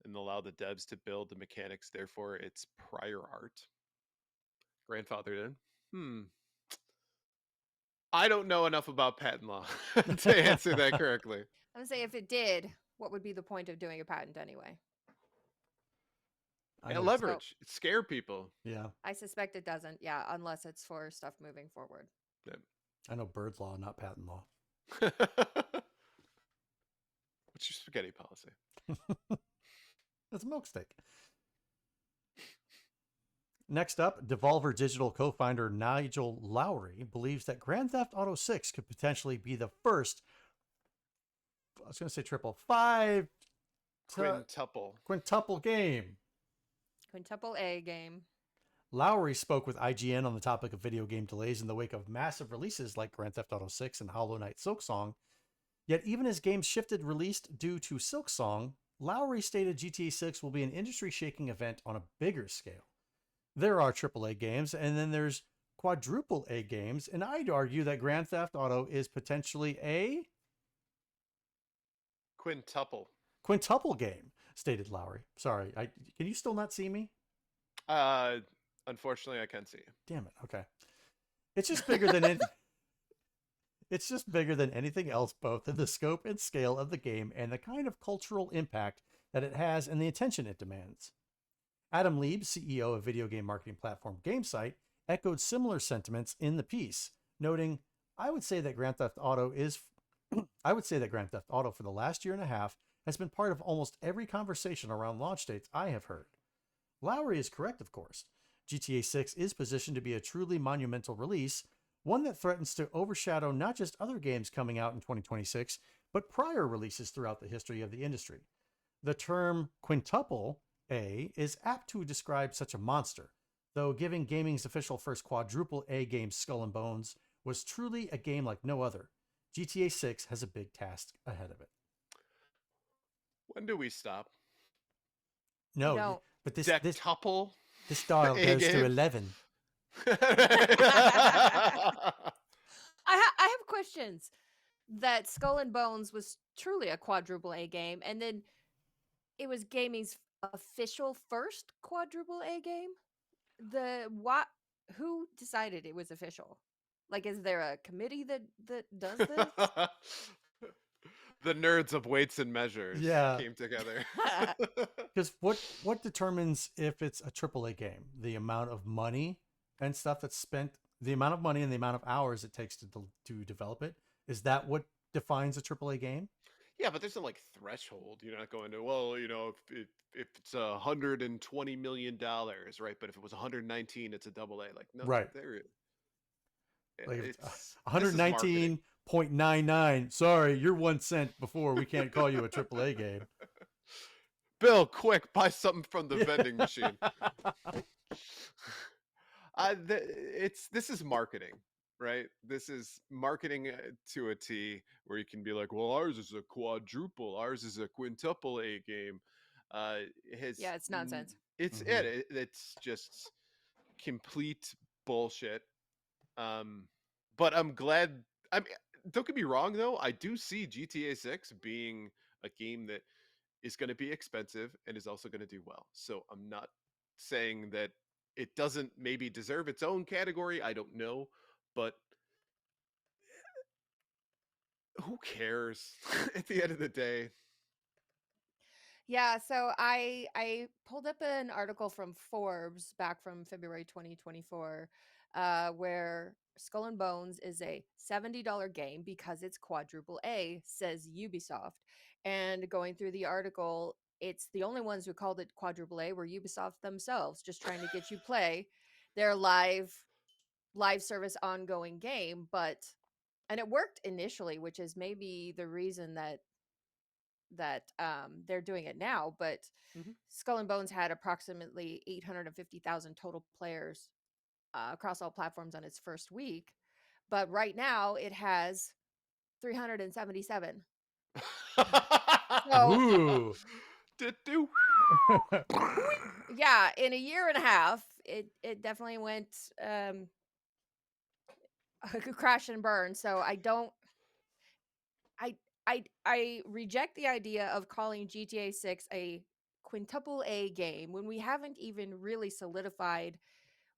and allow the devs to build the mechanics, therefore it's prior art? Grandfathered in? I don't know enough about patent law to answer that correctly. I would say if it did, what would be the point of doing a patent anyway? I Yeah, know. So leverage. Scare people. Yeah. I suspect it doesn't. Yeah, unless it's for stuff moving forward. Yeah. I know bird law, not patent law. What's your spaghetti policy? That's a milk steak. Next up, Devolver Digital co-founder Nigel Lowry believes that Grand Theft Auto 6 could potentially be the first, I was going to say quintuple game. Quintuple A game. Lowry spoke with IGN on the topic of video game delays in the wake of massive releases like Grand Theft Auto 6 and Hollow Knight Silksong. Yet even as games shifted released due to Silksong, Lowry stated GTA 6 will be an industry-shaking event on a bigger scale. There are AAA games, and then there's quadruple A games, and I'd argue that Grand Theft Auto is potentially a quintuple game, stated Lowry. Sorry, can you still not see me? Unfortunately, I can see you. Damn it. Okay. It's just bigger than it's just bigger than anything else, both in the scope and scale of the game and the kind of cultural impact that it has and the attention it demands. Adam Lieb, CEO of video game marketing platform GameSite, echoed similar sentiments in the piece, noting, I would say that Grand Theft Auto is I would say that Grand Theft Auto for the last year and a half has been part of almost every conversation around launch dates I have heard. Lowry is correct, of course. GTA 6 is positioned to be a truly monumental release, one that threatens to overshadow not just other games coming out in 2026, but prior releases throughout the history of the industry. The term quintuple A is apt to describe such a monster, though giving gaming's official first quadruple A game Skull and Bones was truly a game like no other. GTA 6 has a big task ahead of it. When do we stop? No, don't. but this Dectuple dial A goes to game? 11. I have questions. That Skull and Bones was truly a quadruple A game, and then it was gaming's official first quadruple A game. Who decided it was official? Like, is there a committee that does this? The nerds of weights and measures came together. Because what determines if it's a AAA game? The amount of money and stuff that's spent, the amount of money and the amount of hours it takes to develop it. Is that what defines a AAA game? Yeah, but there's no like threshold. You're not going to, well, if it's $120 million, right? But if it was 119, it's a double A. Like, no, Right. Like it's 119.99. Sorry, you're 1 cent before. We can't call you a AAA game. Bill, quick, buy something from the vending machine. This is marketing, right? This is marketing to a T, where you can be like, well, ours is a quadruple, ours is a quintuple A game. Yeah, it's nonsense. It's just complete bullshit. But I'm glad. Don't get me wrong, though. I do see GTA 6 being a game that is going to be expensive and is also going to do well. So I'm not saying that it doesn't maybe deserve its own category. I don't know, but who cares at the end of the day? Yeah, so I pulled up an article from Forbes back from February 2024, where Skull and Bones is a $70 game because it's quadruple A, says Ubisoft. And going through the article, it's the only ones who called it quadruple A were Ubisoft themselves, just trying to get you play their live service ongoing game. And it worked initially, which is maybe the reason that they're doing it now. But Skull and Bones had approximately 850,000 total players across all platforms on its first week, but right now it has 377. So, Ooh. yeah, in a year and a half, it definitely went crash and burn. So I reject the idea of calling GTA 6 a quintuple A game when we haven't even really solidified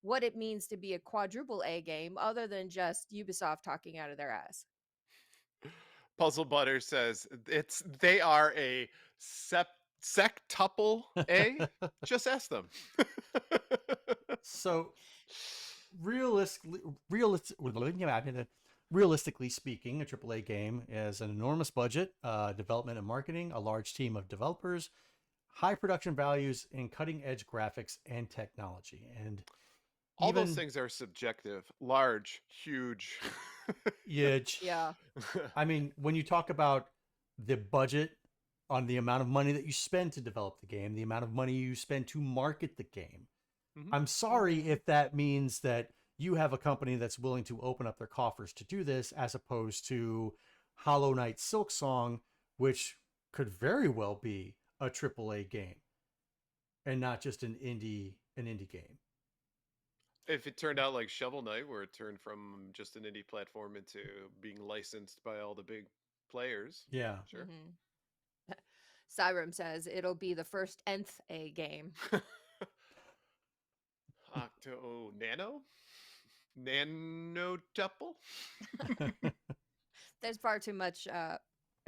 what it means to be a quadruple A game, other than just Ubisoft talking out of their ass. Puzzle Butter says they are a sectuple A. Just ask them. So realistically speaking, a AAA game is an enormous budget, development and marketing, a large team of developers, high production values, and cutting-edge graphics and technology. And all those things are subjective. Large, huge. Huge. Yeah. I mean, when you talk about the budget on the amount of money that you spend to develop the game, the amount of money you spend to market the game, I'm sorry if that means that you have a company that's willing to open up their coffers to do this, as opposed to Hollow Knight Silksong, which could very well be a AAA game and not just an indie game. If it turned out like Shovel Knight, where it turned from just an indie platform into being licensed by all the big players. Yeah. Sure. Cyrum says it'll be the first nth A game. Nanotuple? There's far too much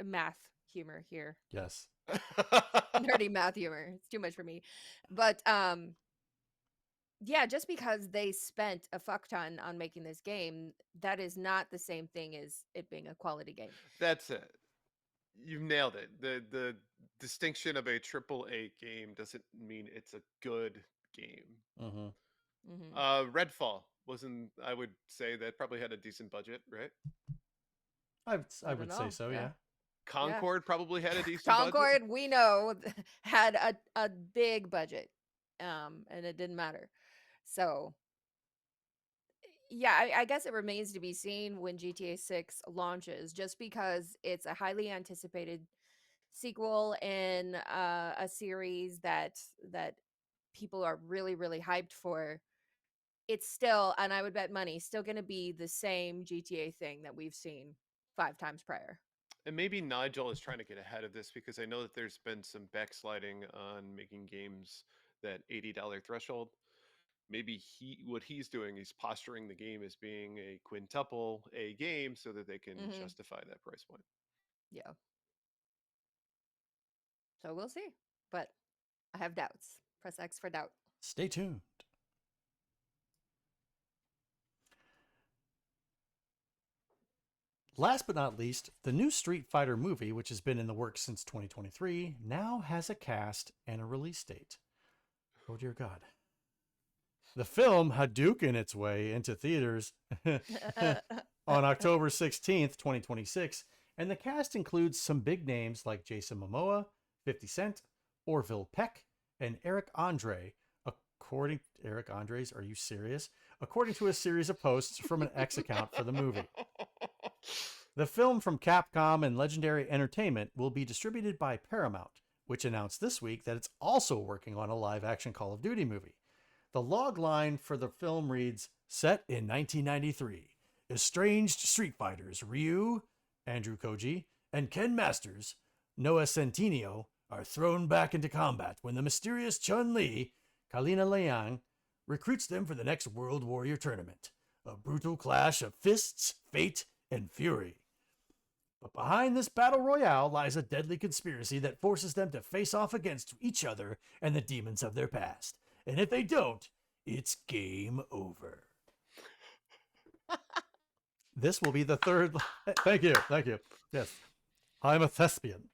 math humor here. Yes. Nerdy math humor. It's too much for me. But Yeah, just because they spent a fuck ton on making this game, that is not the same thing as it being a quality game. That's it. You've nailed it. The distinction of a triple A game doesn't mean it's a good game. Mm-hmm. Redfall wasn't. I would say that probably had a decent budget, right? I don't would say know. so. Yeah. Yeah. Concord probably had a decent budget. Concord, we know, had a big budget, and it didn't matter. So, yeah, I guess it remains to be seen when GTA 6 launches, just because it's a highly anticipated sequel in a series that people are really, really hyped for. It's still, and I would bet money, still going to be the same GTA thing that we've seen 5 times prior. And maybe Nigel is trying to get ahead of this because I know that there's been some backsliding on making games that $80 threshold. Maybe what he's doing is posturing the game as being a quintuple A game so that they can justify that price point. Yeah. So we'll see. But I have doubts. Press X for doubt. Stay tuned. Last but not least, the new Street Fighter movie, which has been in the works since 2023, now has a cast and a release date. Oh dear God. The film Hadouken its way into theaters on October 16th, 2026, and the cast includes some big names like Jason Momoa, 50 Cent, Orville Peck, and Eric Andre. According to Eric Andres, are you serious? According to a series of posts from an X account for the movie. The film from Capcom and Legendary Entertainment will be distributed by Paramount, which announced this week that it's also working on a live-action Call of Duty movie. The log line for the film reads, set in 1993, estranged Street Fighters Ryu, Andrew Koji, and Ken Masters, Noah Centineo, are thrown back into combat when the mysterious Chun-Li, Kalina Liang, recruits them for the next World Warrior tournament. A brutal clash of fists, fate, and fury. But behind this battle royale lies a deadly conspiracy that forces them to face off against each other and the demons of their past. And if they don't, it's game over. This will be the third... Thank you. Yes, I'm a thespian.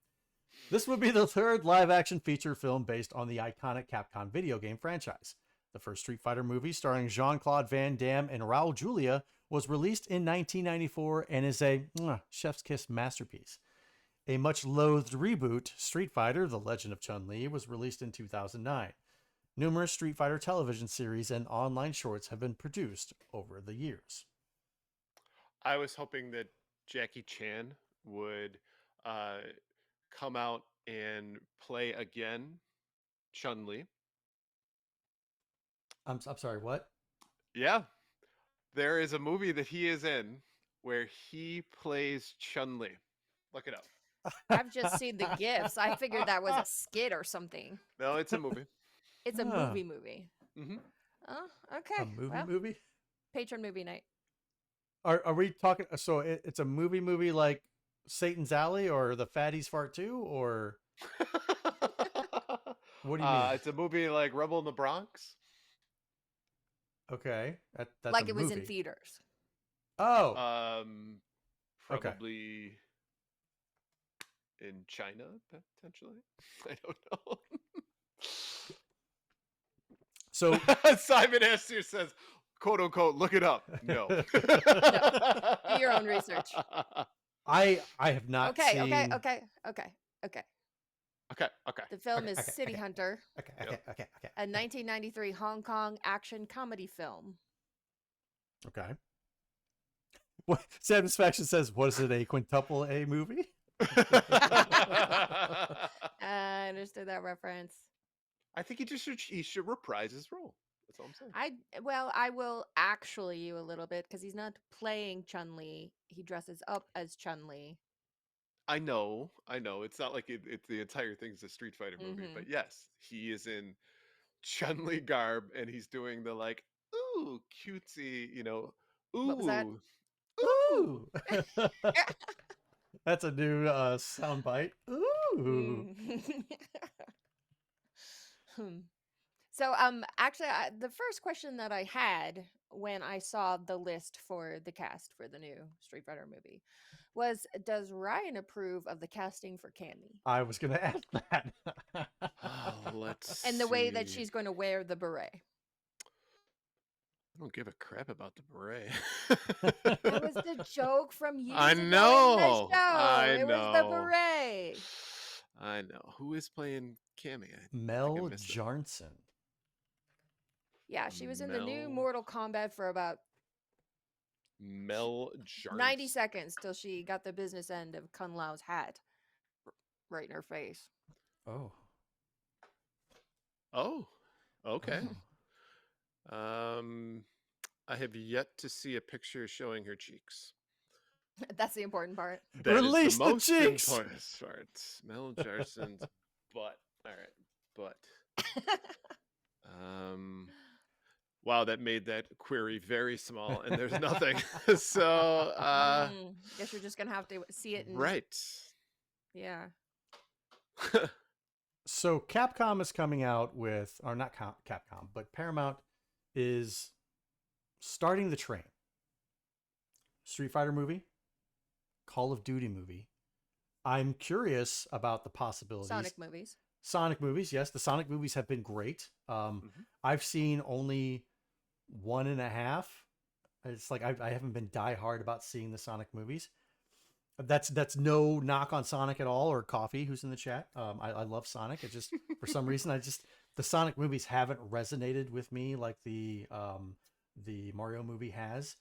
This would be the third live-action feature film based on the iconic Capcom video game franchise. The first Street Fighter movie, starring Jean-Claude Van Damme and Raul Julia, was released in 1994 and is a chef's kiss masterpiece. A much-loathed reboot, Street Fighter: The Legend of Chun-Li, was released in 2009. Numerous Street Fighter television series and online shorts have been produced over the years. I was hoping that Jackie Chan would come out and play again Chun-Li. I'm sorry, what? Yeah. There is a movie that he is in where he plays Chun-Li. Look it up. I've just seen the GIFs. I figured that was a skit or something. No, it's a movie. It's a movie. Mm-hmm. Oh, okay. A movie? Patron movie night. Are we talking... So it's a movie like Satan's Alley or The Fatties Fart 2? Or... What do you mean? It's a movie like Rebel in the Bronx. Okay. That's like it was movie. in theaters. Oh. Probably in China, potentially. I don't know. So Simon Esther says, quote unquote, look it up. No. No. Do your own research. I have not seen... Okay. The film is City Hunter. Okay. A 1993 Hong Kong action comedy film. Okay. What Satisfaction says, was it a quintuple A movie? I understood that reference. I think he should reprise his role. That's all I'm saying. I will actually you a little bit because he's not playing Chun-Li. He dresses up as Chun-Li. I know. It's not like it's the entire thing's a Street Fighter movie, but yes, he is in Chun-Li garb and he's doing the like, ooh, cutesy, ooh. What was that? Ooh. That's a new soundbite. Ooh. So, actually, the first question that I had when I saw the list for the cast for the new Street Fighter movie was, does Ryan approve of the casting for Cammy I was going to ask that. Let's and the way that see. she's going to wear the beret? I don't give a crap about the beret. It was the joke from I years ago in the know. show. I It was the know. beret. I know. Who is playing Cammy? I think I Mel missed it. Jarnson. Yeah, she was in the new Mel Mortal Kombat for about Mel Jarnson. 90 seconds till she got the business end of Kun Lao's hat right in her face. Oh. Oh, okay. Oh. I have yet to see a picture showing her cheeks. That's the important part. That Release is the the most cheeks! important part. Mel Jarson's butt. All right, butt. Wow, that made that query very small, and there's nothing. So, Guess you're just gonna have to see it. Right. Yeah. So Capcom is coming out with, or not Capcom, but Paramount is starting the train. Street Fighter movie, Call of Duty movie. I'm curious about the possibilities. Sonic movies, yes. The Sonic movies have been great. I've seen only 1.5. It's like I haven't been diehard about seeing the Sonic movies. That's no knock on Sonic at all, or Coffee, who's in the chat. I love Sonic. It just, for some reason, the Sonic movies haven't resonated with me like the Mario movie has.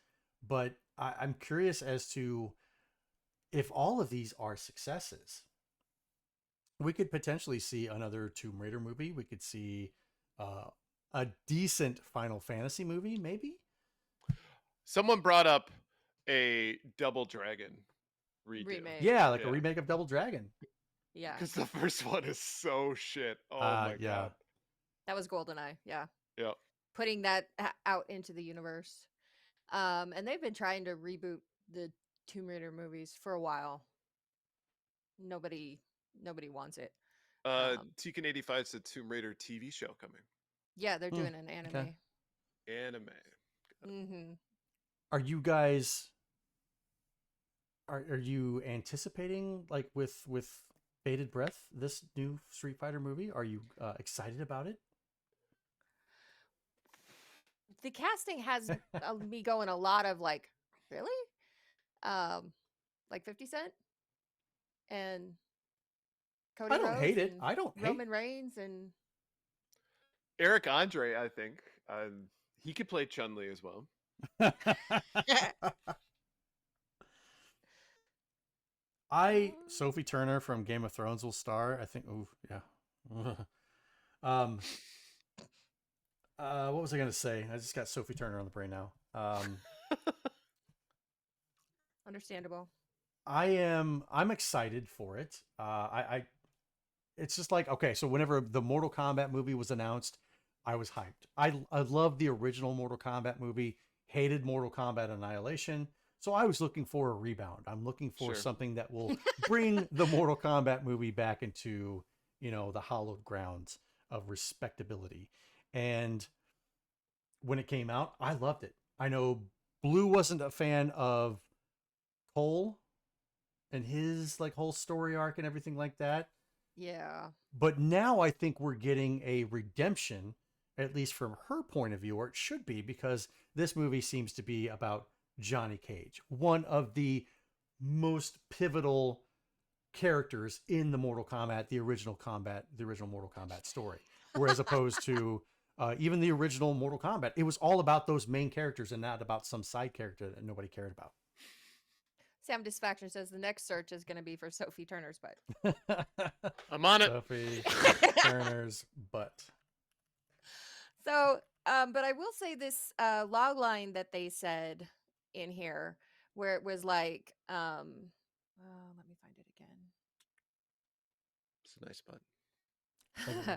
But I'm curious as to if all of these are successes. We could potentially see another Tomb Raider movie. We could see a decent Final Fantasy movie, maybe. Someone brought up a Double Dragon remake. Yeah, like a remake of Double Dragon. Yeah, because the first one is so shit. Oh my god, that was GoldenEye. Yeah, yeah. Putting that out into the universe, and they've been trying to reboot the Tomb Raider movies for a while. Nobody wants it. Tekken85 said Tomb Raider TV show coming. Yeah, they're doing an anime. Okay. Anime. Are you guys? Are you anticipating, like, with bated breath, this new Street Fighter movie? Are you excited about it? The casting has me going a lot of like, really? Like 50 Cent and Cody I don't Rhodes hate it. and I don't hate Roman Reigns and Eric Andre, I think. He could play Chun-Li as well. Sophie Turner from Game of Thrones will star, I think. Ooh, yeah. What was I gonna say? I just got Sophie Turner on the brain now. understandable. I'm excited for it. It's just like, okay, so whenever the Mortal Kombat movie was announced, I was hyped. I love the original Mortal Kombat movie, hated Mortal Kombat Annihilation. So I was looking for a rebound. I'm looking for something that will bring the Mortal Kombat movie back into, the hallowed grounds of respectability. And when it came out, I loved it. I know Blue wasn't a fan of Cole and his like whole story arc and everything like that. Yeah. But now I think we're getting a redemption, at least from her point of view, or it should be, because this movie seems to be about Johnny Cage, one of the most pivotal characters in the Mortal Kombat, the original Mortal Kombat story. Whereas opposed to even the original Mortal Kombat, it was all about those main characters and not about some side character that nobody cared about. Sam Disfaction says the next search is going to be for Sophie Turner's butt. I'm on it. Sophie Turner's butt. So, but I will say this log line that they said in here, where it was like, let me find it again. It's a nice butt.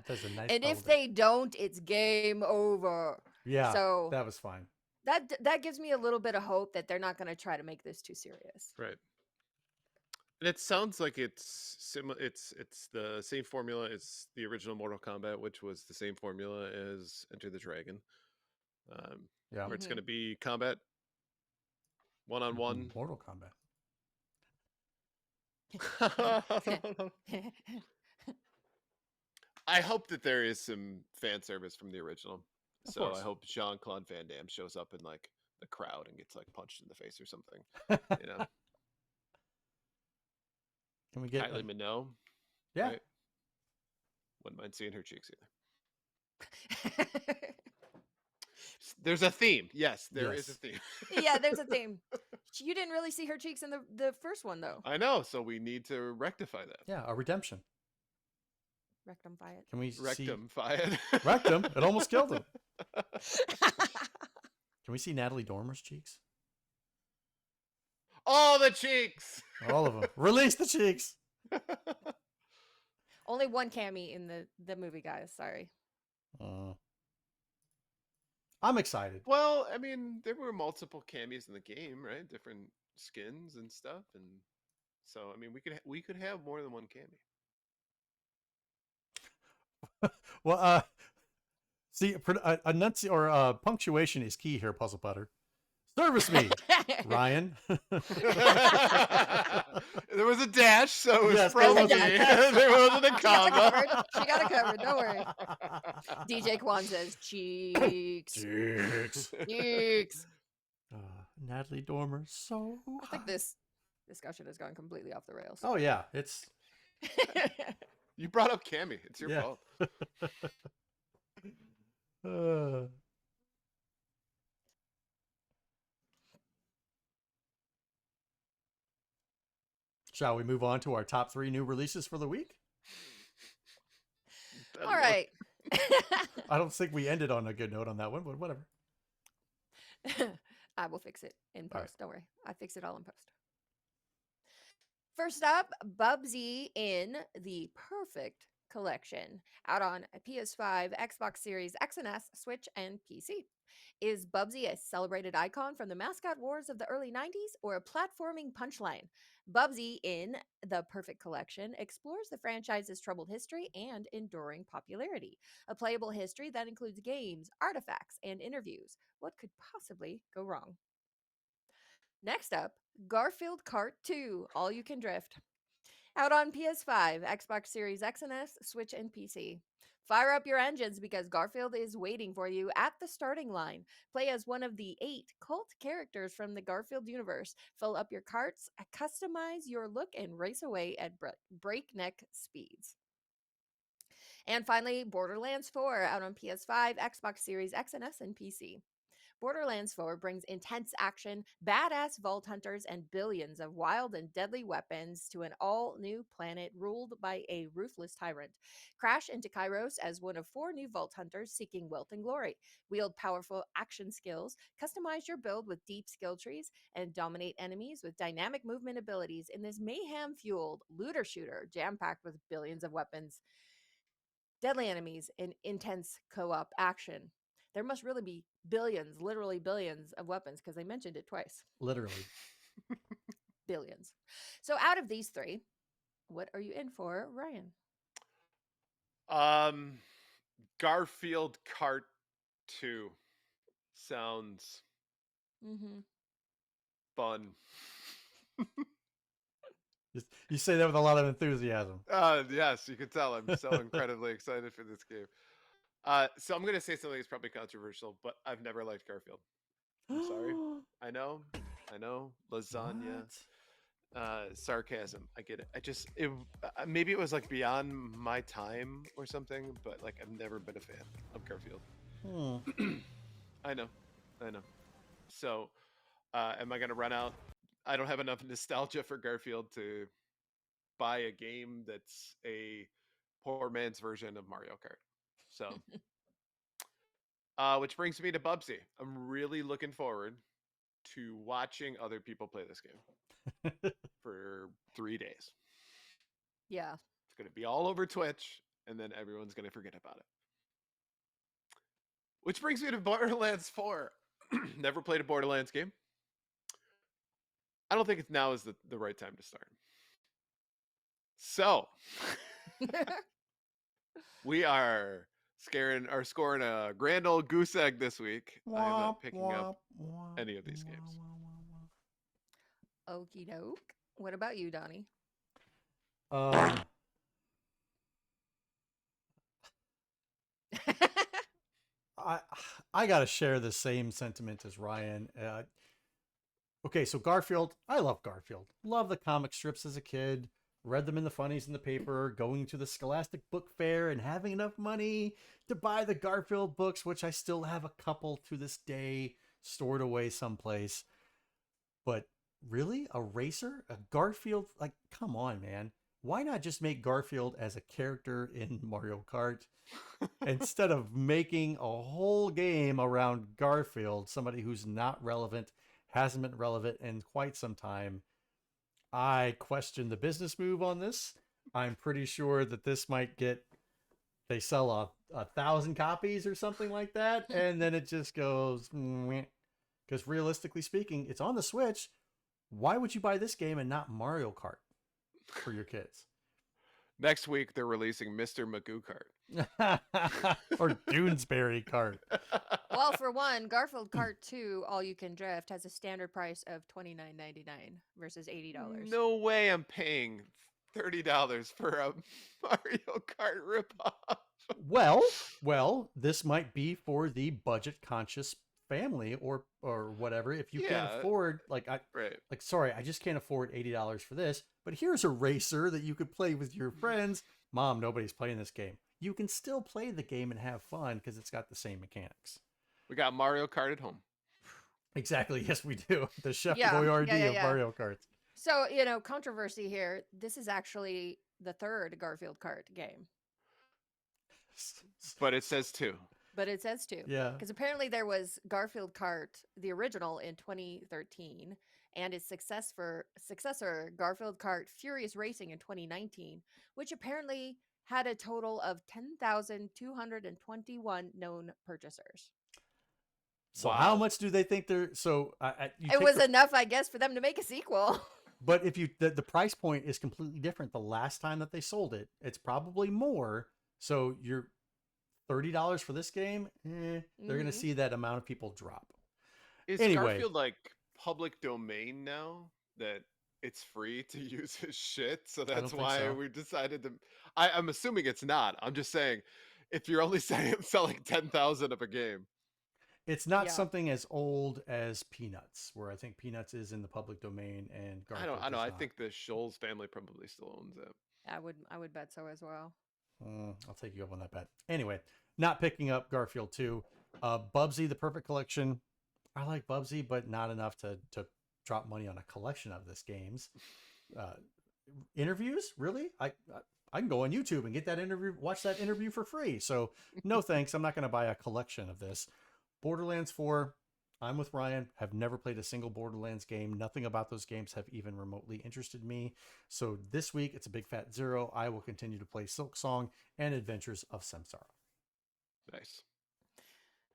That's a nice and if they don't, it's game over. Yeah, so that was fine. That gives me a little bit of hope that they're not going to try to make this too serious. Right. And it sounds like it's similar. It's the same formula as the original Mortal Kombat, which was the same formula as Enter the Dragon. Yeah. Where it's going to be combat one-on-one. Mortal Kombat. I hope that there is some fan service from the original. Of So course. I hope Jean-Claude Van Damme shows up in like the crowd and gets like punched in the face or something. You know. Can we get Kylie Minogue? Yeah. Right? Wouldn't mind seeing her cheeks either. There's a theme. Yes, there is a theme. Yeah, there's a theme. You didn't really see her cheeks in the first one, though. I know, so we need to rectify that. Yeah, a redemption. Rectify it. Can we Rectify it? Rectum. It almost killed him. Can we see Natalie Dormer's cheeks? All the cheeks. All of them. Release the cheeks. Only one Cammy in the movie, guys. Sorry. I'm excited. Well, I mean, there were multiple cameos in the game, right? Different skins and stuff, and so I mean, we could have more than one cameo. Well, see, punctuation is key here, Puzzle Putter. Service me, Ryan. There was a dash, so it was probably there wasn't a comma. She got it covered. Don't worry. DJ Kwan says cheeks. Cheeks. Cheeks. Natalie Dormer, so I think this discussion has gone completely off the rails. Oh yeah, it's. You brought up Cammy. It's your fault. Shall we move on to our top 3 new releases for the week? All right. I don't think we ended on a good note on that one, but whatever. I will fix it in post. Right. Don't worry. I fix it all in post. First up, Bubsy in the Perfect Collection, out on PS5, Xbox Series X and S, Switch, and PC. Is Bubsy a celebrated icon from the mascot wars of the early 90s or a platforming punchline? Bubsy in the Perfect Collection explores the franchise's troubled history and enduring popularity. A playable history that includes games, artifacts, and interviews. What could possibly go wrong? Next up, Garfield Kart 2, All You Can Drift. Out on PS5, Xbox Series X and S, Switch, and PC. Fire up your engines because Garfield is waiting for you at the starting line. Play as one of the 8 cult characters from the Garfield universe. Fill up your carts, customize your look, and race away at breakneck speeds. And finally, Borderlands 4, out on PS5, Xbox Series X and S, and PC. Borderlands 4 brings intense action, badass vault hunters, and billions of wild and deadly weapons to an all-new planet ruled by a ruthless tyrant. Crash into Kairos as one of 4 new vault hunters seeking wealth and glory. Wield powerful action skills, customize your build with deep skill trees, and dominate enemies with dynamic movement abilities in this mayhem-fueled looter shooter jam-packed with billions of weapons, deadly enemies, and intense co-op action. There must really be billions, literally billions of weapons because they mentioned it twice. Literally. Billions. So out of these 3, what are you in for, Ryan? Garfield Kart 2 sounds fun. You say that with a lot of enthusiasm. Yes, you can tell I'm so incredibly excited for this game. So I'm going to say something that's probably controversial, but I've never liked Garfield. I'm sorry. I know. Lasagna. Sarcasm. I get it. Maybe it was like beyond my time or something, but like I've never been a fan of Garfield. I know. So, am I going to run out? I don't have enough nostalgia for Garfield to buy a game that's a poor man's version of Mario Kart. So, which brings me to Bubsy. I'm really looking forward to watching other people play this game for 3 days. Yeah. It's going to be all over Twitch, and then everyone's going to forget about it. Which brings me to Borderlands 4. Never played a Borderlands game. I don't think now is the right time to start. So we are scoring a grand old goose egg this week. I am not picking up any of these games. Okie doke. What about you, Donnie? I gotta share the same sentiment as Ryan. Okay, so Garfield, I love Garfield. Love the comic strips as a kid. Read them in the funnies in the paper, going to the Scholastic Book Fair and having enough money to buy the Garfield books, which I still have a couple to this day stored away someplace. But really? A racer? A Garfield? Like, come on, man. Why not just make Garfield as a character in Mario Kart instead of making a whole game around Garfield, somebody who's not relevant, hasn't been relevant in quite some time? I question the business move on this. I'm pretty sure that this might they sell 1,000 copies or something like that, and then it just goes, because realistically speaking, it's on the Switch. Why would you buy this game and not Mario Kart for your kids? Next week, they're releasing Mr. Magoo Kart. Or Doonesbury Kart. Well, for one, Garfield Kart 2 All You Can Drift has a standard price of $29.99 versus $80. No way I'm paying $30 for a Mario Kart ripoff. Well, this might be for the budget conscious family or whatever. If you can't afford, sorry, I just can't afford $80 for this, but here's a racer that you could play with your friends. Mom, nobody's playing this game. You can still play the game and have fun because it's got the same mechanics. We got Mario Kart at home. Exactly. Yes, we do. The Chef Boyardee of Mario Kart. So, controversy here. This is actually the third Garfield Kart game. But it says 2. But it says 2. Yeah. Because apparently there was Garfield Kart, the original, in 2013, and its successor, Garfield Kart Furious Racing, in 2019, which apparently had a total of 10,221 known purchasers. So how much do they think they're... So it was enough, I guess, for them to make a sequel. But if the price point is completely different the last time that they sold it, it's probably more. So you're $30 for this game, they're going to see that amount of people drop. Is Garfield like public domain now that it's free to use his shit? So that's why we decided to... I'm assuming it's not. I'm just saying, if you're only selling 10,000 of a game. It's not something as old as Peanuts, where I think Peanuts is in the public domain and Garfield I know. I think the Scholl's family probably still owns it. I would bet so as well. I'll take you up on that bet. Anyway, not picking up Garfield 2. Bubsy, The Perfect Collection. I like Bubsy, but not enough to drop money on a collection of this games. Interviews? Really? I can go on YouTube and get that interview, watch that interview for free. So no thanks. I'm not going to buy a collection of this. Borderlands 4, I'm with Ryan. Have never played a single Borderlands game. Nothing about those games have even remotely interested me. So this week, it's a big fat 0. I will continue to play Silksong and Adventures of Samsara. Nice.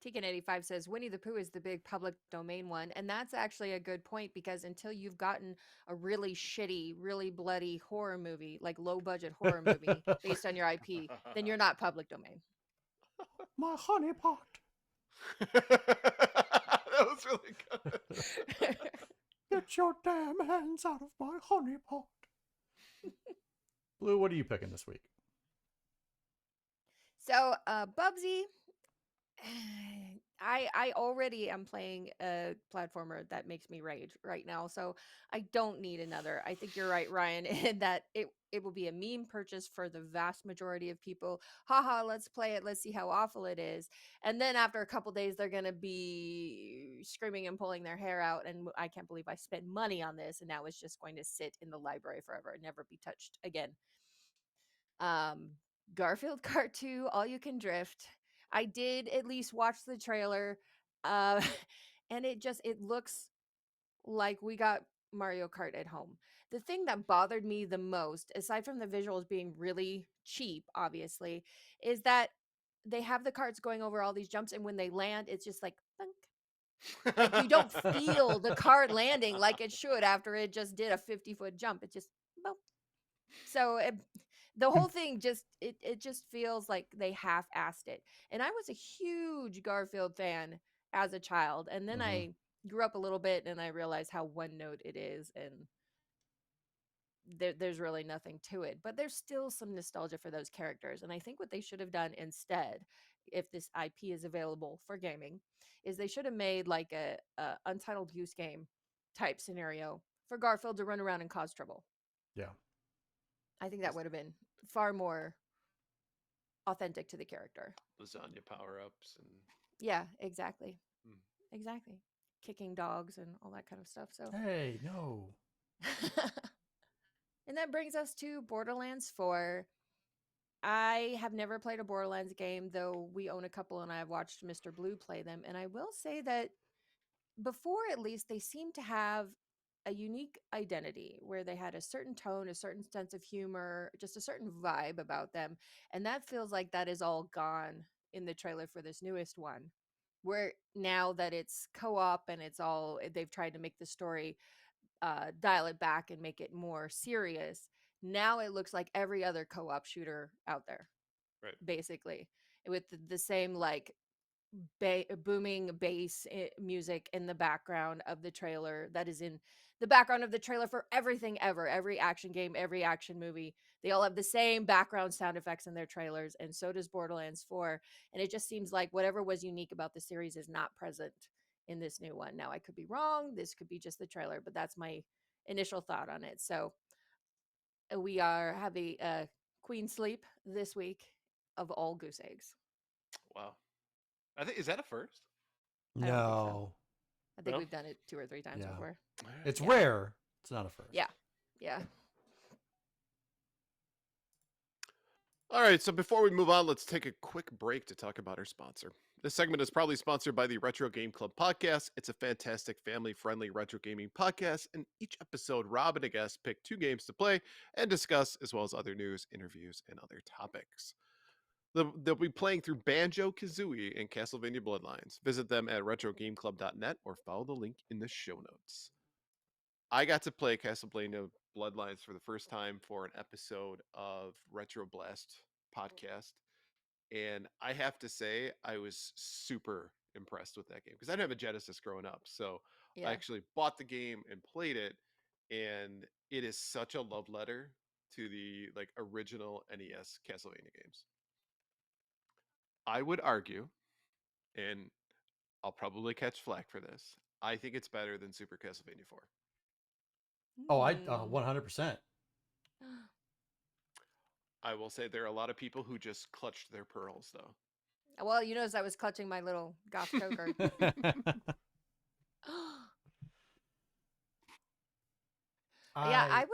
Tegan85 says Winnie the Pooh is the big public domain one. And that's actually a good point, because until you've gotten a really shitty, really bloody horror movie, like low budget horror movie based on your IP, then you're not public domain. My honey pot. That was really good. Get your damn hands out of my honey pot. Blue, what are you picking this week? So, Bubsy, I already am playing a platformer that makes me rage right now, so I don't need another. I think you're right, Ryan, in that it will be a meme purchase for the vast majority of people. Haha, let's play it. Let's see how awful it is. And then after a couple days, they're going to be screaming and pulling their hair out. And I can't believe I spent money on this. And now it's just going to sit in the library forever and never be touched again. Garfield Kart 2, All You Can Drift. I did at least watch the trailer. And it looks like we got Mario Kart at home. The thing that bothered me the most, aside from the visuals being really cheap, obviously, is that they have the carts going over all these jumps, and when they land, it's just like, thunk. Like, you don't feel the cart landing like it should after it just did a 50-foot jump. It just, boom. So the whole thing it just feels like they half-assed it. And I was a huge Garfield fan as a child, and then Mm-hmm. I grew up a little bit and I realized how one note it is, and there's really nothing to it. But there's still some nostalgia for those characters, and I think what they should have done instead, if this IP is available for gaming, is they should have made like a Untitled Goose Game type scenario for Garfield to run around and cause trouble. Yeah. I think that would have been far more authentic to the character. Lasagna power-ups and Yeah, exactly. mm, Exactly. Kicking dogs and all that kind of stuff. So Hey, no. and that brings us to Borderlands 4. I have never played a Borderlands game, though we own a couple and I've watched Mr. Blue play them. And I will say that before, at least, they seemed to have a unique identity where they had a certain tone, a certain sense of humor, just a certain vibe about them. And that feels like that is all gone in the trailer for this newest one. Where now that it's co-op and it's all they've tried to make the story dial it back and make it more serious. Now it looks like every other co-op shooter out there, right. basically, with the same like booming bass music in the background of the trailer that is in the background of the trailer for everything ever, every action game, every action movie. They all have the same background sound effects in their trailers, and so does Borderlands 4. And it just seems like whatever was unique about the series is not present in this new one. Now I could be wrong, this could be just the trailer, but that's my initial thought on it. So we are having a queen sleep this week of all goose eggs. Wow. I think, is that a first? I don't think so. No. I think No? we've done it 2 or 3 times Yeah. before. All right. It's Yeah. rare. It's not a first. Yeah. Yeah. All right, so before we move on, let's take a quick break to talk about our sponsor. This segment is proudly sponsored by the Retro Game Club podcast. It's a fantastic family-friendly retro gaming podcast, and each episode, Rob and a guest pick 2 games to play and discuss, as well as other news, interviews, and other topics. They'll be playing through Banjo-Kazooie and Castlevania Bloodlines. Visit them at retrogameclub.net or follow the link in the show notes. I got to play Castlevania Bloodlines for the first time for an episode of Retro Blast podcast. And I have to say, I was super impressed with that game because I didn't have a Genesis growing up. So I Yeah. actually bought the game and played it. And it is such a love letter to the like original NES Castlevania games. I would argue, and I'll probably catch flack for this, I think it's better than Super Castlevania 4. Oh, I Hmm. 100%. I will say there are a lot of people who just clutched their pearls, though. Well, you notice I was clutching my little goth choker. Yeah, I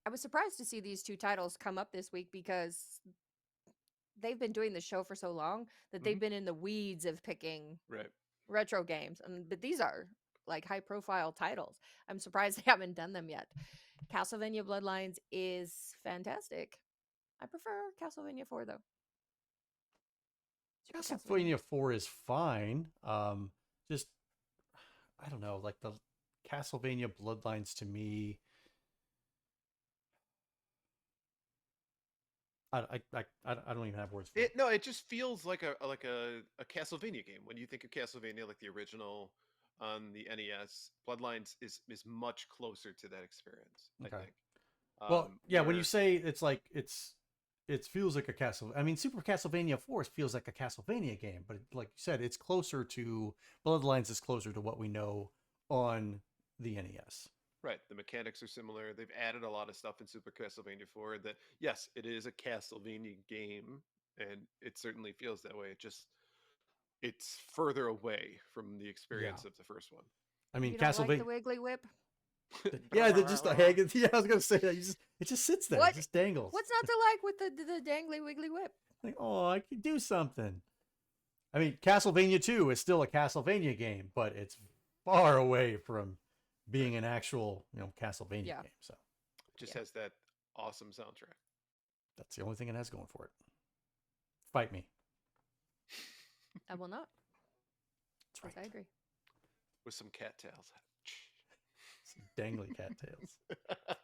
I was surprised to see these 2 titles come up this week because they've been doing the show for so long that they've Mhm. been in the weeds of picking Right. retro games. But these are like high profile titles. I'm surprised they haven't done them yet. Castlevania Bloodlines is fantastic. I prefer Castlevania 4 though. Super Castlevania 4 is fine. Just I don't know, like the Castlevania Bloodlines to me. I don't even have words for it. No, it just feels like a Castlevania game. When you think of Castlevania, like the original on the NES, Bloodlines is much closer to that experience. Okay. I think. Well, yeah, when you where- say it's like it feels like a Castle. I mean, Super Castlevania 4 feels like a Castlevania game, but like you said, it's closer to Bloodlines is closer to what we know on the NES. Right, the mechanics are similar. They've added a lot of stuff in Super Castlevania 4 that, yes, it is a Castlevania game, and it certainly feels that way. It's further away from the experience of the first one. I mean, You don't like the Castlevania. Wiggly Whip? Yeah, they're just yeah. I was gonna say that. It just sits there. What? It just dangles. What's not to like with the dangly Wiggly Whip? Like, oh, I could do something. I mean, Castlevania 2 is still a Castlevania game, but it's far away from being an actual, Castlevania game. So It just has that awesome soundtrack. that's the only thing it has going for it. Fight me. I will not. That's right. Yes, I agree. With some cattails. Some dangly cattails.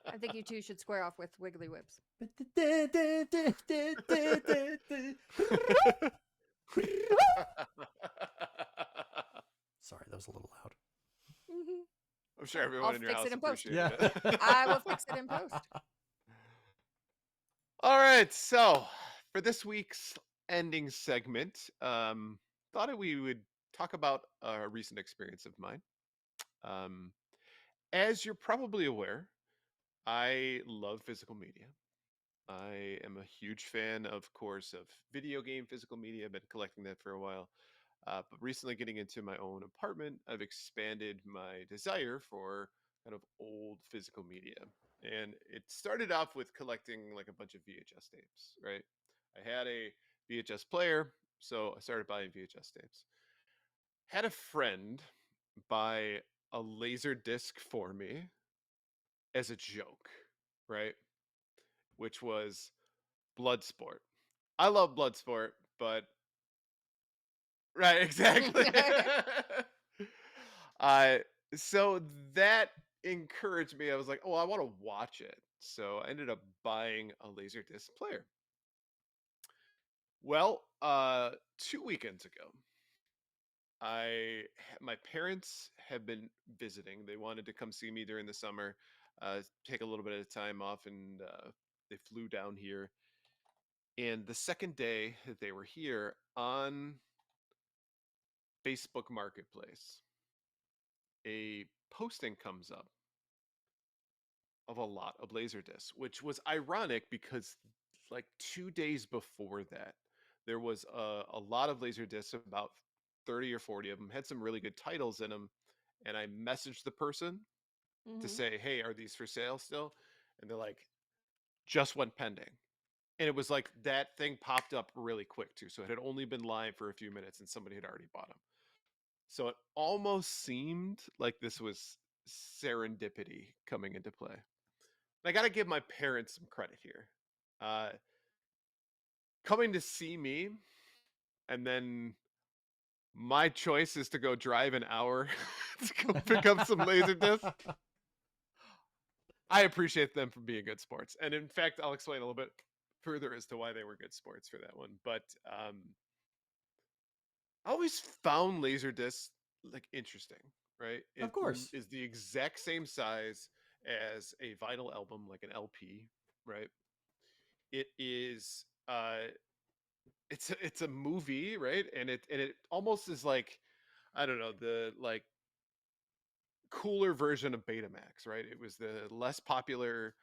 I think you two should square off with Wiggly Whips. Sorry, that was a little loud. I'm sure everyone in your house appreciated Yeah. it. I will fix it in post. All right, so for this week's ending segment, thought we would talk about a recent experience of mine. As you're probably aware, I love physical media. I am a huge fan, of course, of video game physical media. I've been collecting that for a while. But recently getting into my own apartment, I've expanded my desire for kind of old physical media. And it started off with collecting like a bunch of VHS tapes, right? I had a VHS player, so I started buying VHS tapes. Had a friend buy a laser disc for me as a joke, right? Which was Bloodsport. I love Bloodsport, but right, exactly. uh, so that encouraged me. I was like, oh, I want to watch it. So I ended up buying a Laserdisc player. Well, 2 weekends ago, my parents have been visiting. They wanted to come see me during the summer, take a little bit of time off, and they flew down here. And the second day that they were here, on Facebook Marketplace, a posting comes up of a lot of Laserdiscs, which was ironic because like 2 days before that, there was a lot of Laserdiscs, about 30 or 40 of them, had some really good titles in them. And I messaged the person to say, hey, are these for sale still? And they're like, just went pending. And it was like that thing popped up really quick too. So it had only been live for a few minutes and somebody had already bought them. So it almost seemed like this was serendipity coming into play. I got to give my parents some credit here. Coming to see me, and then my choice is to go drive an hour to go pick up some Laserdiscs. I appreciate them for being good sports. And in fact, I'll explain a little bit further as to why they were good sports for that one. But I always found Laserdiscs like interesting, right? Of course. Is the exact same size as a vinyl album, like an LP, right? It is it's a movie, right? And it almost is like, I don't know, the like cooler version of Betamax, right? It was the less popular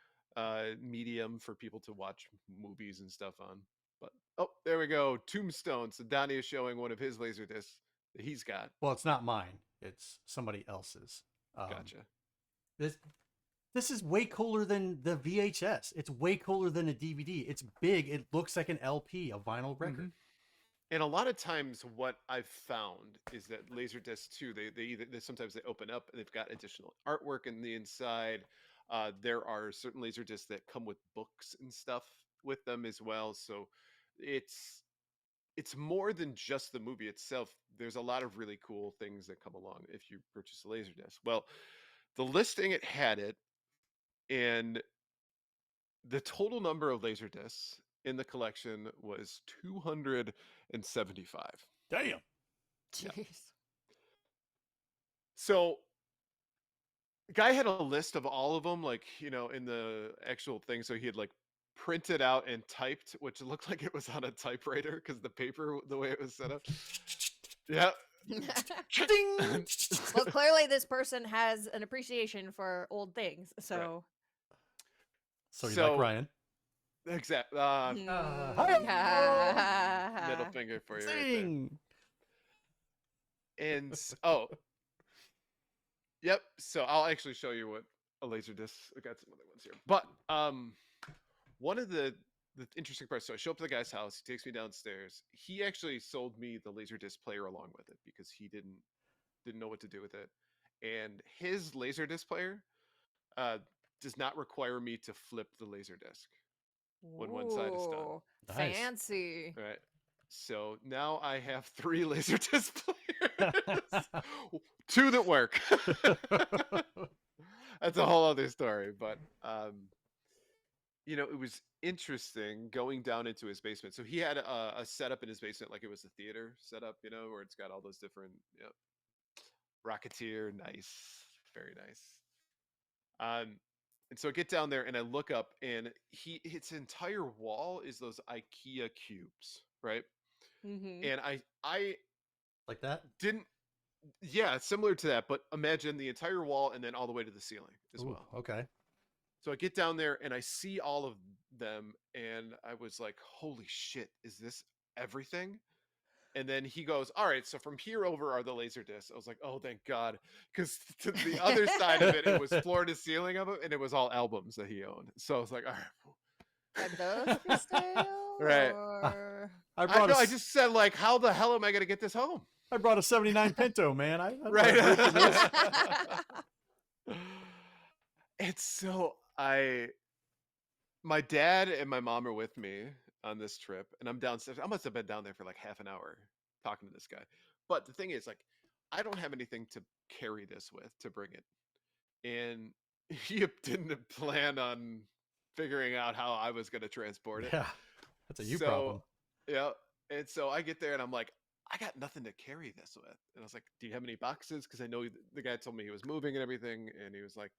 medium for people to watch movies and stuff on. But oh, there we go. Tombstone. So Donnie is showing one of his laser discs that he's got. Well, it's not mine. It's somebody else's. Gotcha. This is way cooler than the VHS. It's way cooler than a DVD. It's big. It looks like an LP, a vinyl record. Mm-hmm. And a lot of times what I've found is that Laserdiscs too, they sometimes they open up and they've got additional artwork in the inside. There are certain Laserdiscs that come with books and stuff with them as well. So it's more than just the movie itself. There's a lot of really cool things that come along if you purchase a Laserdisc. Well, the listing, it had it, and the total number of Laserdiscs in the collection was 275. Damn. Jeez. Yeah. So guy had a list of all of them, like, you know, in the actual thing. So he had like printed out and typed, which looked like it was on a typewriter because the paper, the way it was set up. Yeah. Well, clearly this person has an appreciation for old things. So, right. So you like Ryan? Exactly. Middle finger for you. Right there. And oh, yep. So I'll actually show you what a Laserdisc. I got some other ones here, but one of the interesting parts. So I show up to the guy's house. He takes me downstairs. He actually sold me the Laserdisc player along with it because he didn't know what to do with it. And his Laserdisc player does not require me to flip the Laserdisc when one side is done. Nice. Fancy. Right. So now I have 3 Laserdisc players. 2 that work. that's a whole other story. But it was interesting going down into his basement. So he had a setup in his basement like it was a theater setup, where it's got all those different, Rocketeer, nice, very nice. And so I get down there and I look up, and its entire wall is those IKEA cubes, right? Mm-hmm. And I Like that? didn't, yeah, similar to that, but imagine the entire wall and then all the way to the ceiling as Ooh, well. okay. So I get down there and I see all of them, and I was like, holy shit, is this everything? And then he goes, all right, so from here over are the laser discs. I was like, oh, thank God. Because to the other side of it, it was floor to ceiling of it, and it was all albums that he owned. So I was like, all right. Are those for sale? Right. Or... I just said, like, how the hell am I going to get this home? I brought a 79 Pinto, man. Right. And so my dad and my mom are with me on this trip, and I'm downstairs. I must have been down there for like half an hour talking to this guy. But the thing is, like, I don't have anything to carry this with to bring it. And he didn't plan on figuring out how I was going to transport it. Yeah, that's a you problem. Yeah. And so I get there and I'm like, I got nothing to carry this with. And I was like, do you have any boxes? Because I know the guy told me he was moving and everything. And he was like,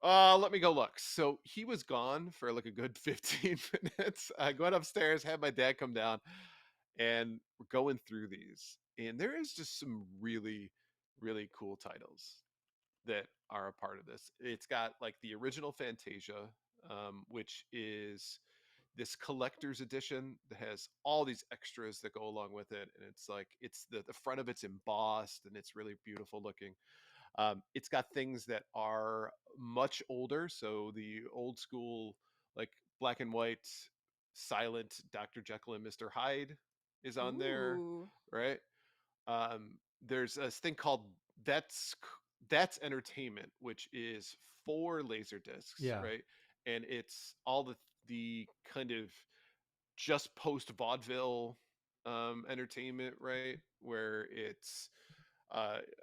let me go look. So he was gone for like a good 15 minutes. I went upstairs, had my dad come down, and we're going through these. And there is just some really, really cool titles that are a part of this. It's got like the original Fantasia, which is this collector's edition that has all these extras that go along with it. And it's like, it's the front of it's embossed and it's really beautiful looking. It's got things that are much older. So the old school, like black and white, silent Dr. Jekyll and Mr. Hyde is on there, Ooh. right? There's a thing called That's Entertainment, which is 4 laser discs, Yeah. right? And it's all the kind of just post vaudeville entertainment, right? Where it's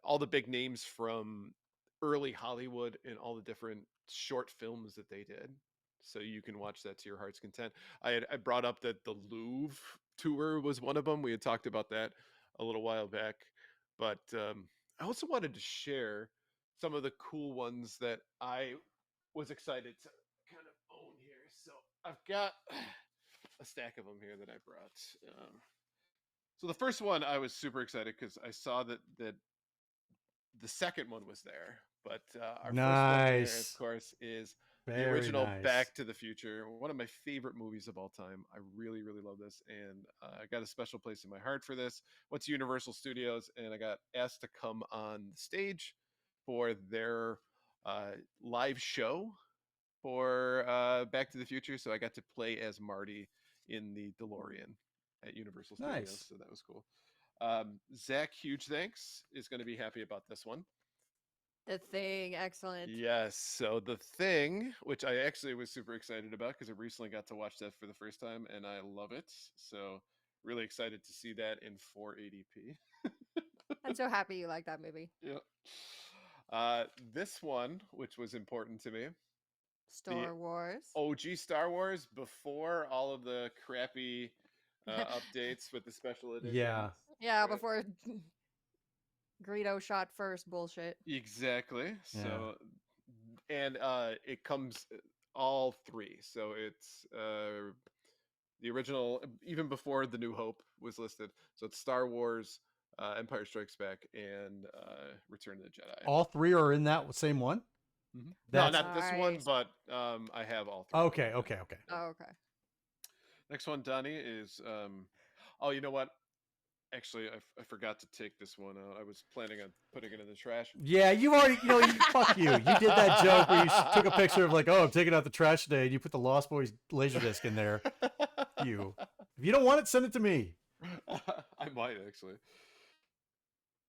all the big names from early Hollywood and all the different short films that they did. So you can watch that to your heart's content. I brought up that the Louvre tour was one of them. We had talked about that a little while back. But I also wanted to share some of the cool ones that I was excited to kind of own here. So I've got a stack of them here that I brought. So the first one, I was super excited because I saw that the second one was there. But our first one here, of course, is the original Back to the Future, one of my favorite movies of all time. I really, really love this, and I got a special place in my heart for this. Went to Universal Studios, and I got asked to come on the stage for their live show for Back to the Future. So I got to play as Marty in the DeLorean at Universal Studios. So that was cool. Zach, huge thanks, is going to be happy about this one. The Thing, excellent. Yes, so The Thing, which I actually was super excited about because I recently got to watch that for the first time, and I love it. So really excited to see that in 480p. I'm so happy you like that movie. Yeah. This one, which was important to me, Star Wars. OG Star Wars, before all of the crappy updates with the special editions. Yeah. Yeah, before Greedo shot first bullshit. Exactly. Yeah. So, and it comes all 3. So it's the original, even before The New Hope was listed. So it's Star Wars, Empire Strikes Back, and Return of the Jedi. All 3 are in that same one? Mm-hmm. No, not this one, but I have all 3. Okay. Oh, okay. Next one, Donnie, is oh, you know what? Actually, I forgot to take this one out. I was planning on putting it in the trash. Yeah, you already, fuck you. You did that joke where you took a picture of like, oh, I'm taking out the trash today, and you put the Lost Boys Laserdisc in there. If you don't want it, send it to me. I might, actually.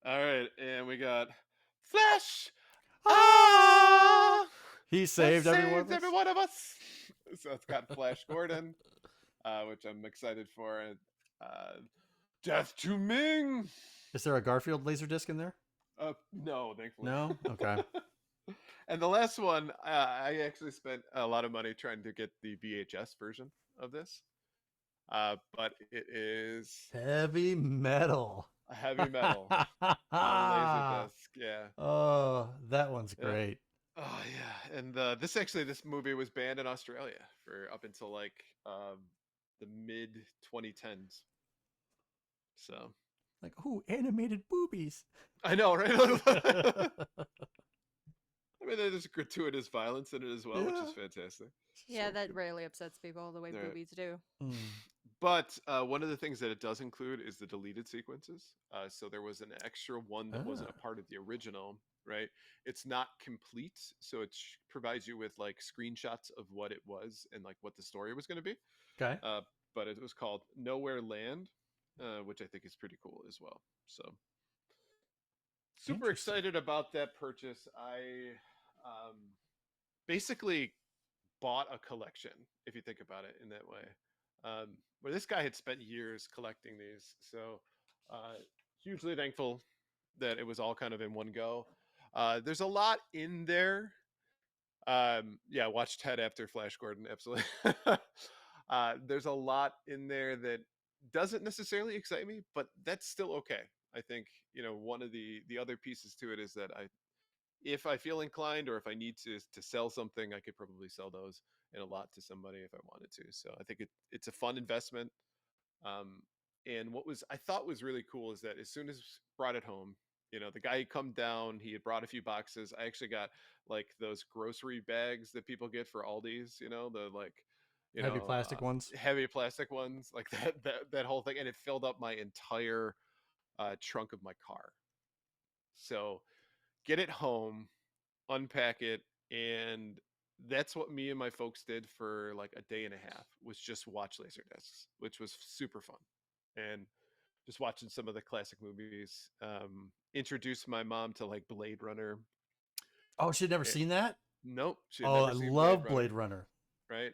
All right, and we got Flash. He saved every one of us. So it's got Flash Gordon, which I'm excited for. Death to Ming. Is there a Garfield Laserdisc in there? No, thankfully. No? Okay. And the last one, I actually spent a lot of money trying to get the VHS version of this. But it is Heavy Metal. a heavy metal on Laserdisc. Yeah. Oh, that one's Yeah. great. Oh yeah. And this movie was banned in Australia for up until like the mid 2010s. So Like, ooh, animated boobies. I know, right? I mean, there's gratuitous violence in it as well, which is fantastic. Yeah, that rarely upsets people the way boobies do. But one of the things that it does include is the deleted sequences. So there was an extra one that wasn't a part of the original, right? It's not complete, so it provides you with like screenshots of what it was and like what the story was going to be. Okay. But it was called Nowhere Land, which I think is pretty cool as well. So super excited about that purchase. I basically bought a collection, if you think about it in that way, where this guy had spent years collecting these. So hugely thankful that it was all kind of in one go. There's a lot in there. Yeah, watch Ted after Flash Gordon, absolutely. There's a lot in there that doesn't necessarily excite me, but that's still okay. I think, one of the other pieces to it is that if I feel inclined or if I need to sell something, I could probably sell those in a lot to somebody if I wanted to. So I think it's a fun investment. And what I thought was really cool is that as soon as brought it home, the guy had come down, he had brought a few boxes. I actually got like those grocery bags that people get for Aldi's, the like, heavy plastic ones, like that whole thing. And it filled up my entire trunk of my car. So get it home, unpack it, and that's what me and my folks did for like a day and a half, was just watch Laserdiscs, which was super fun. And just watching some of the classic movies, introduced my mom to like Blade Runner. Oh, she'd never seen that? Nope. I love Blade Runner. Right.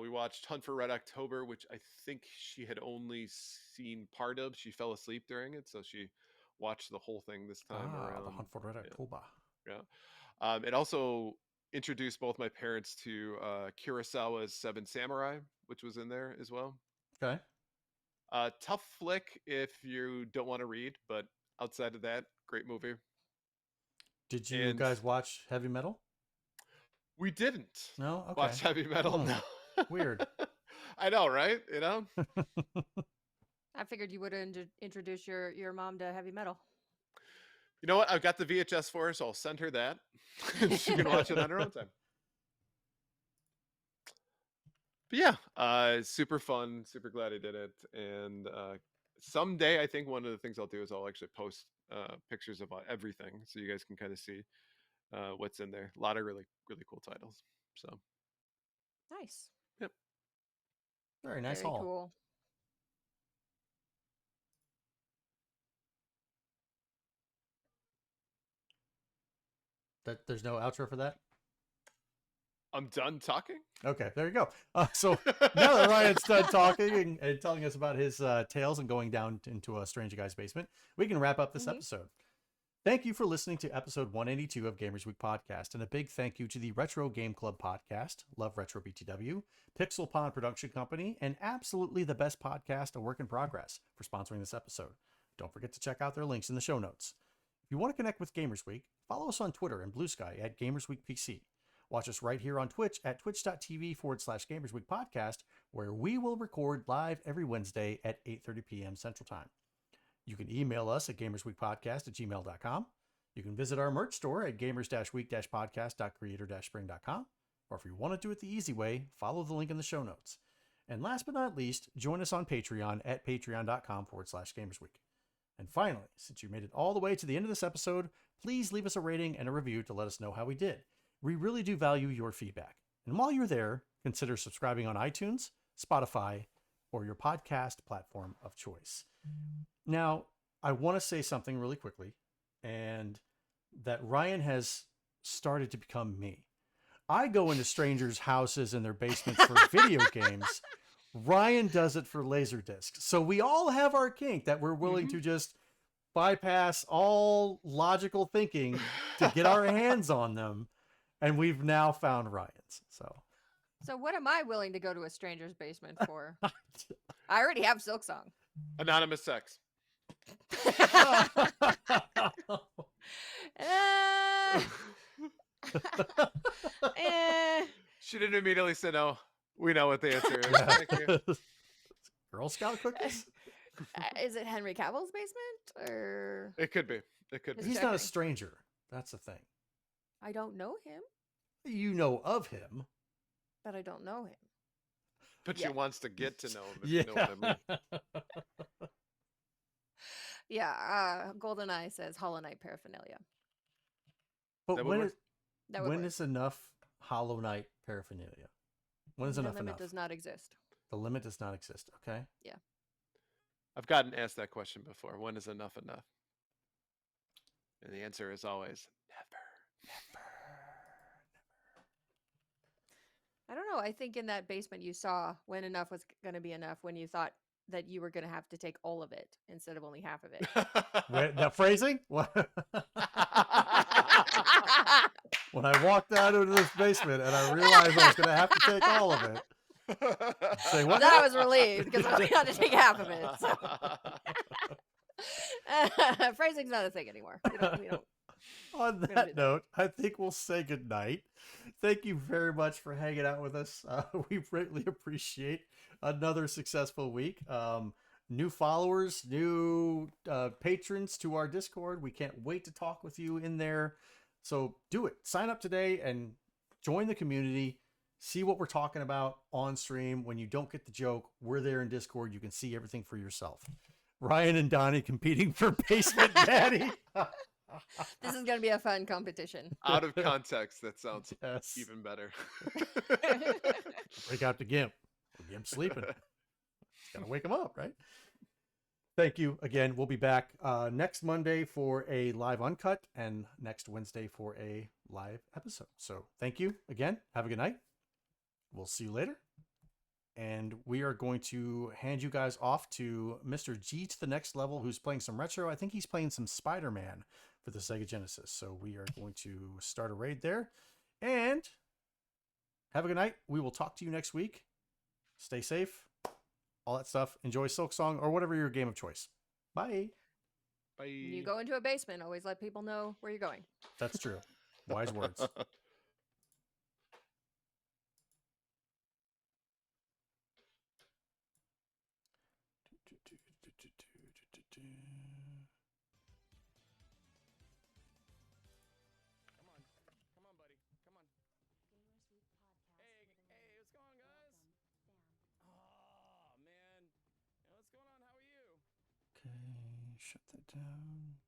We watched Hunt for Red October, which I think she had only seen part of. She fell asleep during it, so she watched the whole thing this time around. The Hunt for Red October. Yeah. It also introduced both my parents to Kurosawa's Seven Samurai, which was in there as well. Okay. Tough flick if you don't want to read, but outside of that, great movie. Did you guys watch Heavy Metal? We didn't. No? Okay. Watch Heavy Metal? No. Weird. I know, right? I figured you would introduce your mom to Heavy Metal. You know what? I've got the VHS for her, so I'll send her that. She can watch it on her own time. But yeah, super fun. Super glad I did it. And someday, I think one of the things I'll do is I'll actually post pictures of everything, so you guys can kind of see what's in there. A lot of really, really cool titles. So nice. Yep. Very nice haul. Cool. There's no outro for that? I'm done talking. Okay, there you go. So now that Ryan's done talking and telling us about his tales and going down into a strange guy's basement, we can wrap up this episode. Thank you for listening to episode 182 of Gamers Week Podcast, and a big thank you to the Retro Game Club Podcast, Love Retro BTW, Pixel Pond Production Company, and Absolutely the Best Podcast, A Work in Progress, for sponsoring this episode. Don't forget to check out their links in the show notes. If you want to connect with Gamers Week, follow us on Twitter and Blue Sky at Gamers Week PC. Watch us right here on Twitch at twitch.tv/Gamers Week Podcast, where we will record live every Wednesday at 8:30 p.m. Central Time. You can email us at gamersweekpodcast@gmail.com. You can visit our merch store at gamers-week-podcast.creator-spring.com. Or if you want to do it the easy way, follow the link in the show notes. And last but not least, join us on Patreon at patreon.com/gamersweek. And finally, since you made it all the way to the end of this episode, please leave us a rating and a review to let us know how we did. We really do value your feedback. And while you're there, consider subscribing on iTunes, Spotify, or your podcast platform of choice. Now, I want to say something really quickly, and that Ryan has started to become me. I go into strangers' houses and their basements for video games. Ryan does it for Laserdiscs. So we all have our kink that we're willing to just bypass all logical thinking to get our hands on them. And we've now found Ryan's. So what am I willing to go to a stranger's basement for? I already have Silksong. Anonymous sex. She didn't immediately say no. We know what the answer is. Thank you. Girl Scout cookies? Is it Henry Cavill's basement or? It could be. It could be. He's not a stranger. That's the thing. I don't know him. You know of him. But I don't know him. But she wants to get to know him, if Yeah. you know what I mean. Yeah, GoldenEye says Hollow Knight paraphernalia. But That would when work. That is enough Hollow Knight paraphernalia? When is the enough limit enough? does not exist. The limit does not exist. Okay. Yeah. I've gotten asked that question before. When is enough enough? And the answer is always never. I don't know. I think in that basement you saw when enough was going to be enough when you thought that you were going to have to take all of it instead of only half of it. Wait, that phrasing? What? When I walked out into this basement and I realized I was going to have to take all of it. Say what? Then I was relieved because I only had to take half of it. So. Phrasing's not a thing anymore. We don't. On that note, I think we'll say goodnight. Thank you very much for hanging out with us. We greatly appreciate another successful week. New followers, new patrons to our Discord. We can't wait to talk with you in there. So do it. Sign up today and join the community. See what we're talking about on stream. When you don't get the joke, we're there in Discord. You can see everything for yourself. Ryan and Donnie competing for Basement Daddy. This is going to be a fun competition. Out of context, that sounds Yes. even better. Break out the Gimp. Gimp's sleeping. Gotta wake him up, right? Thank you again. We'll be back next Monday for a live uncut and next Wednesday for a live episode. So thank you again. Have a good night. We'll see you later. And we are going to hand you guys off to Mr. G to the next level, who's playing some retro. I think he's playing some Spider-Man for the Sega Genesis. So we are going to start a raid there. And have a good night. We will talk to you next week. Stay safe. All that stuff. Enjoy Silksong or whatever your game of choice. Bye. Bye. When you go into a basement, always let people know where you're going. That's true. Wise words. Come on, buddy. Come on. Hey, what's going on, guys? Oh, man. What's going on? How are you? Okay, shut that down.